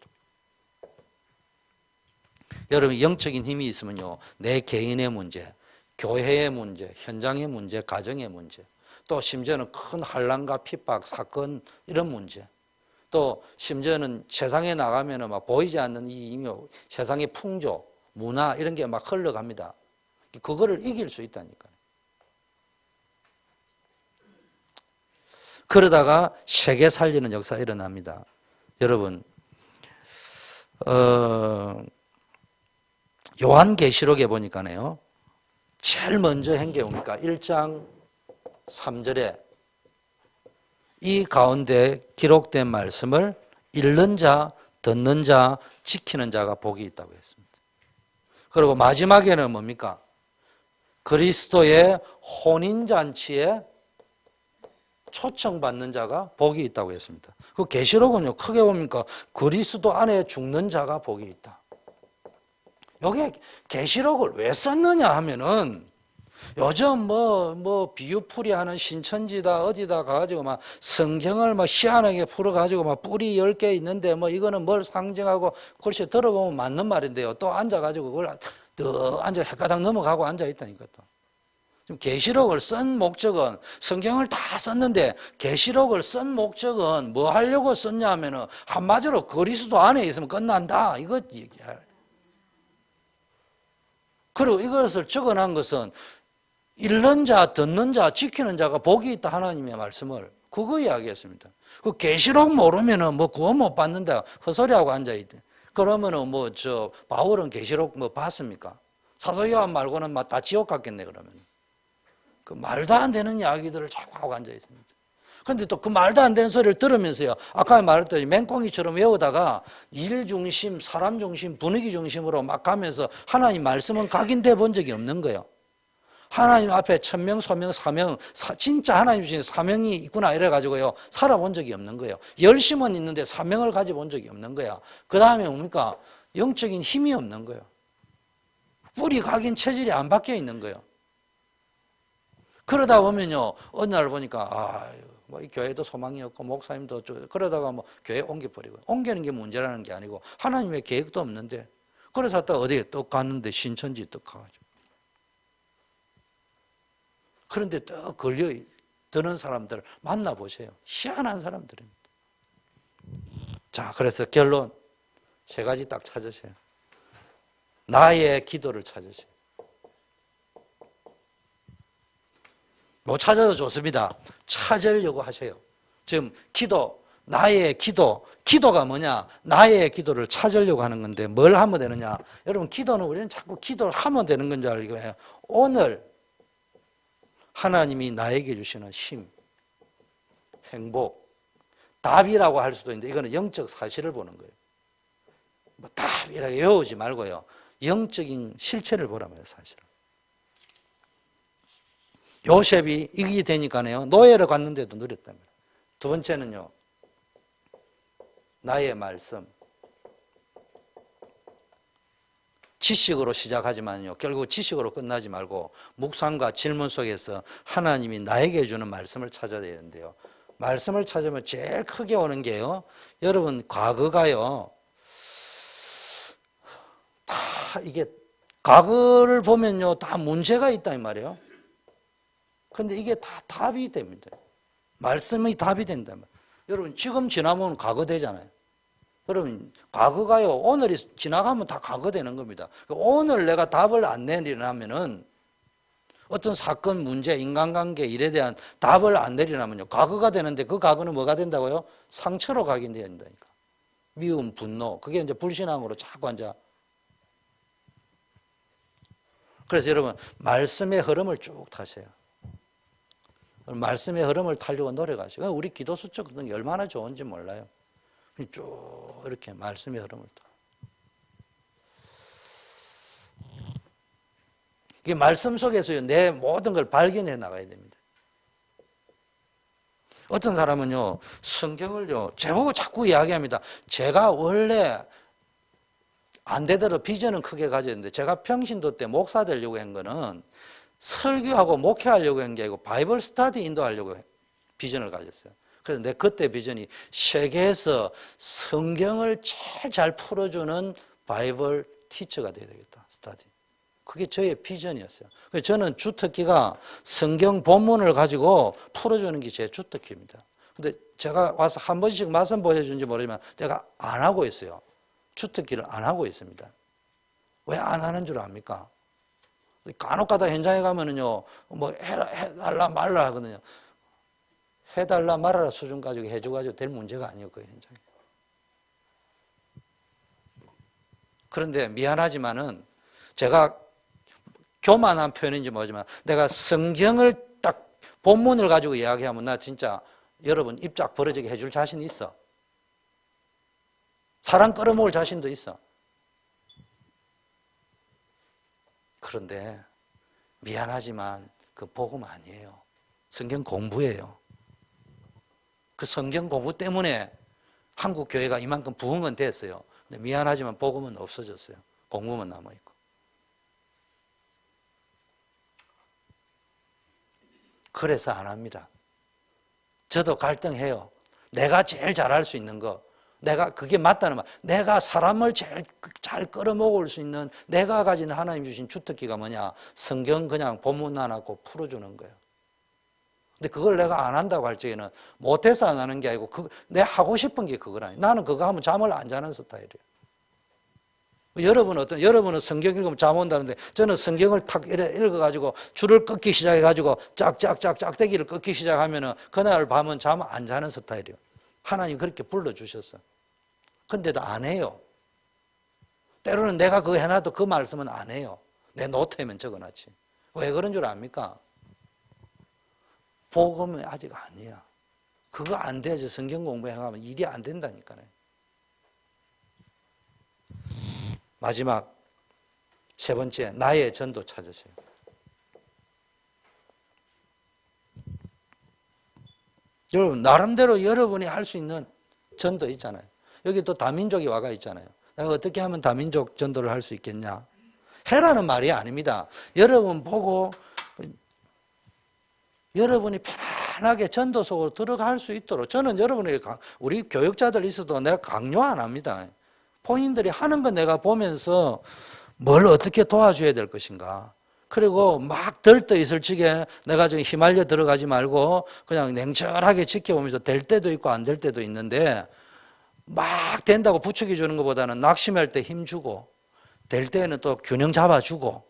S1: 여러분 영적인 힘이 있으면요, 내 개인의 문제, 교회의 문제, 현장의 문제, 가정의 문제, 또 심지어는 큰 환난과 핍박, 사건 이런 문제, 또 심지어는 세상에 나가면은 막 보이지 않는 이 세상의 풍조, 문화 이런 게 막 흘러갑니다. 그거를 이길 수 있다니까요. 그러다가 세계 살리는 역사가 일어납니다. 여러분, 요한계시록에 보니까요, 제일 먼저 한 게 뭡니까? 1장 3절에 이 가운데 기록된 말씀을 읽는 자, 듣는 자, 지키는 자가 복이 있다고 했습니다. 그리고 마지막에는 뭡니까? 그리스도의 혼인잔치에 초청받는 자가 복이 있다고 했습니다. 그 계시록은요, 크게 보니까 그리스도 안에 죽는 자가 복이 있다. 여기에 계시록을 왜 썼느냐 하면은 요즘 비유풀이 하는 신천지다 어디다 가가지고 막 성경을 막 희한하게 풀어가지고 막 뿔이 10개 있는데 이거는 뭘 상징하고 글쎄 들어보면 맞는 말인데요. 또 앉아가지고 그걸 또 헷가닥 넘어가고 앉아있다니까 또. 지금 계시록을 쓴 목적은 성경을 다 썼는데 계시록을 쓴 목적은 뭐 하려고 썼냐 하면은 한마디로 그리스도 안에 있으면 끝난다. 이거 얘기해요. 그리고 이것을 적어놓은 것은 읽는 자, 듣는 자, 지키는 자가 복이 있다 하나님의 말씀을 그거 이야기했습니다. 그 계시록 모르면은 구원 못 받는다 헛소리하고 앉아있대. 그러면은 바울은 계시록 봤습니까? 사도 요한 말고는 다 지옥 갔겠네 그러면. 그 말도 안 되는 이야기들을 자꾸 하고 앉아있습니다. 그런데 또 그 말도 안 되는 소리를 들으면서요, 아까 말했듯이 맹꽁이처럼 외우다가 일 중심, 사람 중심, 분위기 중심으로 막 가면서 하나님 말씀은 각인돼 본 적이 없는 거예요. 하나님 앞에 천명, 소명, 사명, 진짜 하나님 주신 사명이 있구나 이래가지고요. 살아본 적이 없는 거예요. 열심은 있는데 사명을 가져본 적이 없는 거야. 그 다음에 뭡니까? 영적인 힘이 없는 거예요. 뿌리 각인 체질이 안 바뀌어 있는 거예요. 그러다 보면요, 어느 날 보니까, 뭐 이 교회도 소망이 없고, 목사님도 그러다가 뭐 교회 옮겨버리고. 옮기는 게 문제라는 게 아니고, 하나님의 계획도 없는데, 그래서 또 어디에 떡 갔는데 신천지 떡 가가지고. 그런데 떡 걸려 드는 사람들 만나보세요. 희한한 사람들입니다. 자, 그래서 결론, 세 가지 딱 찾으세요. 나의 기도를 찾으세요. 뭐 찾아도 좋습니다. 찾으려고 하세요. 지금 나의 기도가 뭐냐? 나의 기도를 찾으려고 하는 건데 뭘 하면 되느냐? 여러분 기도는 우리는 자꾸 기도를 하면 되는 건 줄 알고 해요. 오늘 하나님이 나에게 주시는 힘, 행복, 답이라고 할 수도 있는데 이거는 영적 사실을 보는 거예요. 뭐 답이라고 외우지 말고요. 영적인 실체를 보라며요, 사실은. 요셉이 이게 되니까요, 노예를 갔는데도 누렸답니다. 두 번째는요, 나의 말씀. 지식으로 시작하지만요, 결국 지식으로 끝나지 말고 묵상과 질문 속에서 하나님이 나에게 주는 말씀을 찾아야 되는데요. 말씀을 찾으면 제일 크게 오는 게요, 여러분, 과거가요, 다 이게, 과거를 보면요, 다 문제가 있다, 이 말이에요. 근데 이게 다 답이 됩니다. 말씀이 답이 된다. 여러분, 지금 지나면 과거 되잖아요. 여러분, 과거가요, 오늘이 지나가면 다 과거 되는 겁니다. 오늘 내가 답을 안 내리려면은 어떤 사건, 문제, 인간관계, 일에 대한 답을 안 내리려면요, 과거가 되는데 그 과거는 뭐가 된다고요? 상처로 가게 돼야 된다니까. 미움, 분노. 그게 이제 불신앙으로 자꾸 앉아. 그래서 여러분, 말씀의 흐름을 쭉 타세요. 말씀의 흐름을 타려고 노력하시고, 우리 기도 수첩 같은 게 얼마나 좋은지 몰라요. 쭉 이렇게 말씀의 흐름을 타. 이 말씀 속에서 내 모든 걸 발견해 나가야 됩니다. 어떤 사람은요, 성경을요, 제보고 자꾸 이야기합니다. 제가 원래 안 되더라도 비전은 크게 가졌는데, 제가 평신도 때 목사 되려고 한 거는 설교하고 목회하려고 한 게 아니고 바이블 스터디 인도하려고 비전을 가졌어요. 그래서 내 그때 비전이 세계에서 성경을 제일 잘 풀어주는 바이블 티처가 돼야 되겠다. 스터디. 그게 저의 비전이었어요. 그래서 저는 주특기가 성경 본문을 가지고 풀어주는 게 제 주특기입니다. 근데 제가 와서 한 번씩 말씀 보여준지 모르지만 제가 안 하고 있어요. 주특기를 안 하고 있습니다. 왜 안 하는 줄 압니까? 간혹 가다 현장에 가면은요, 뭐 해달라 말라 하거든요. 해달라 말아라 수준 가지고 해줘가지고 될 문제가 아니에요, 그 현장에. 그런데 미안하지만은 제가 교만한 표현인지 모르지만 내가 성경을 딱 본문을 가지고 이야기하면 나 진짜 여러분 입쫙 벌어지게 해줄 자신 있어. 사람 끌어모을 자신도 있어. 그런데 미안하지만 그 복음 아니에요. 성경 공부예요. 그 성경 공부 때문에 한국 교회가 이만큼 부흥은 됐어요. 근데 미안하지만 복음은 없어졌어요. 공부만 남아있고. 그래서 안 합니다. 저도 갈등해요. 내가 제일 잘할 수 있는 거, 내가 그게 맞다는 말, 내가 사람을 제일 잘 끌어모을 수 있는 내가 가진 하나님 주신 주특기가 뭐냐? 성경 그냥 본문 하나 꼭 풀어주는 거예요. 근데 그걸 내가 안 한다고 할 적에는 못해서 안 하는 게 아니고 내 하고 싶은 게 그거라니. 나는 그거 하면 잠을 안 자는 스타일이에요. 여러분은 성경 읽으면 잠 온다는데 저는 성경을 탁 읽어가지고 줄을 끊기 시작해가지고 짝대기를 끊기 시작하면은 그날 밤은 잠 안 자는 스타일이에요. 하나님 그렇게 불러주셨어. 근데도 안 해요. 때로는 내가 그거 해놔도 그 말씀은 안 해요. 내 노트에만 적어놨지. 왜 그런 줄 압니까? 복음은 아직 아니야. 그거 안 돼야지 성경 공부해가면 일이 안 된다니까요. 마지막 세 번째, 나의 전도 찾으세요. 여러분 나름대로 여러분이 할 수 있는 전도 있잖아요. 여기 또 다민족이 와가 있잖아요. 내가 어떻게 하면 다민족 전도를 할 수 있겠냐? 해라는 말이 아닙니다. 여러분 보고 여러분이 편안하게 전도 속으로 들어갈 수 있도록 저는 여러분에게 우리 교육자들 있어도 내가 강요 안 합니다. 본인들이 하는 거 내가 보면서 뭘 어떻게 도와줘야 될 것인가. 그리고 막 들떠 있을 적에 내가 지금 휘말려 들어가지 말고 그냥 냉철하게 지켜보면서 될 때도 있고 안 될 때도 있는데 막 된다고 부추겨 주는 것보다는 낙심할 때 힘주고 될 때는 또 균형 잡아주고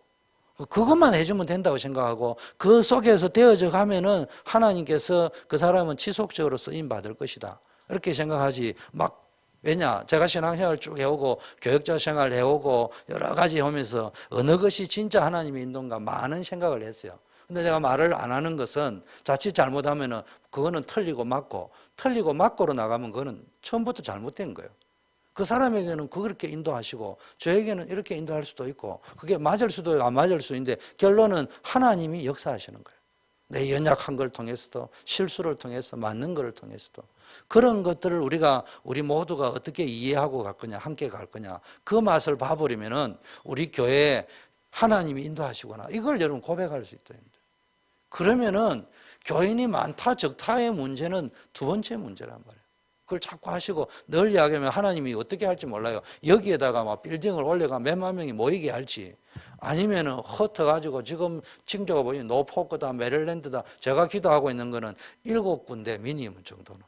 S1: 그것만 해주면 된다고 생각하고 그 속에서 되어져 가면은 하나님께서 그 사람은 지속적으로 쓰임 받을 것이다. 이렇게 생각하지 막 왜냐? 제가 신앙생활 쭉 해오고 교육자 생활 해오고 여러 가지 하면서 어느 것이 진짜 하나님의 인도인가 많은 생각을 했어요. 근데 제가 말을 안 하는 것은 자칫 잘못하면은 그거는 틀리고 맞고로 나가면 그거는 처음부터 잘못된 거예요. 그 사람에게는 그렇게 인도하시고 저에게는 이렇게 인도할 수도 있고 그게 맞을 수도 있고 안 맞을 수도 있는데 결론은 하나님이 역사하시는 거예요. 내 연약한 걸 통해서도 실수를 통해서 맞는 걸 통해서도 그런 것들을 우리 모두가 어떻게 이해하고 갈 거냐 함께 갈 거냐 그 맛을 봐버리면은 우리 교회에 하나님이 인도하시구나 이걸 여러분 고백할 수 있다. 그러면은 교인이 많다 적다의 문제는 두 번째 문제란 말이에요. 그걸 자꾸 하시고 늘 이야기하면 하나님이 어떻게 할지 몰라요. 여기에다가 막 빌딩을 올려가 몇만 명이 모이게 할지 아니면은 흩어가지고 지금 징조가 보이면 노포크다 메릴랜드다 제가 기도하고 있는 거는 7군데 미니멈 정도는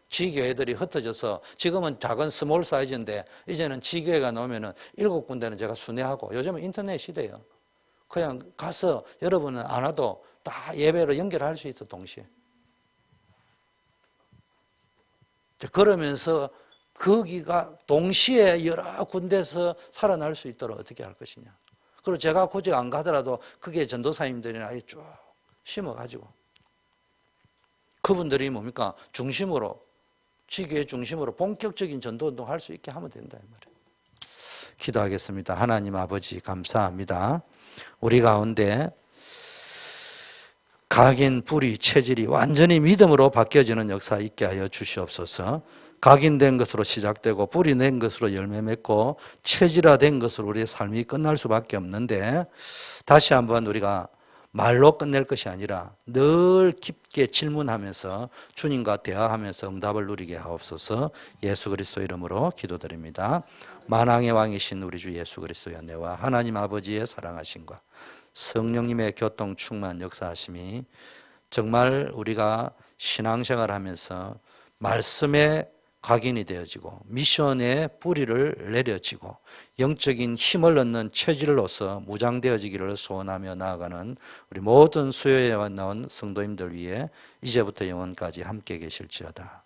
S1: 지교회들이 흩어져서 지금은 작은 스몰 사이즈인데 이제는 지교회가 나오면은 7군데는 제가 순회하고 요즘은 인터넷 시대예요. 그냥 가서 여러분은 안 와도 다 예배로 연결할 수 있어 동시에. 그러면서 거기가 동시에 여러 군데서 살아날 수 있도록 어떻게 할 것이냐. 그리고 제가 굳이 안 가더라도 그게 전도사님들이나 쭉 심어가지고 그분들이 뭡니까? 중심으로 지교회 중심으로 본격적인 전도운동 할 수 있게 하면 된다 이 말이에요. 기도하겠습니다. 하나님 아버지 감사합니다. 우리 가운데 각인, 뿌리, 체질이 완전히 믿음으로 바뀌어지는 역사 있게 하여 주시옵소서. 각인된 것으로 시작되고 뿌리낸 것으로 열매 맺고 체질화된 것으로 우리의 삶이 끝날 수밖에 없는데 다시 한번 우리가 말로 끝낼 것이 아니라 늘 깊게 질문하면서 주님과 대화하면서 응답을 누리게 하옵소서. 예수 그리스도 이름으로 기도드립니다. 만왕의 왕이신 우리 주 예수 그리스도의 은혜와 하나님 아버지의 사랑하심과 성령님의 교통 충만 역사하심이 정말 우리가 신앙생활 하면서 말씀에 각인이 되어지고 미션의 뿌리를 내려지고 영적인 힘을 얻는 체질로서 무장되어지기를 소원하며 나아가는 우리 모든 수요에 나온 성도님들 위해 이제부터 영원까지 함께 계실지어다.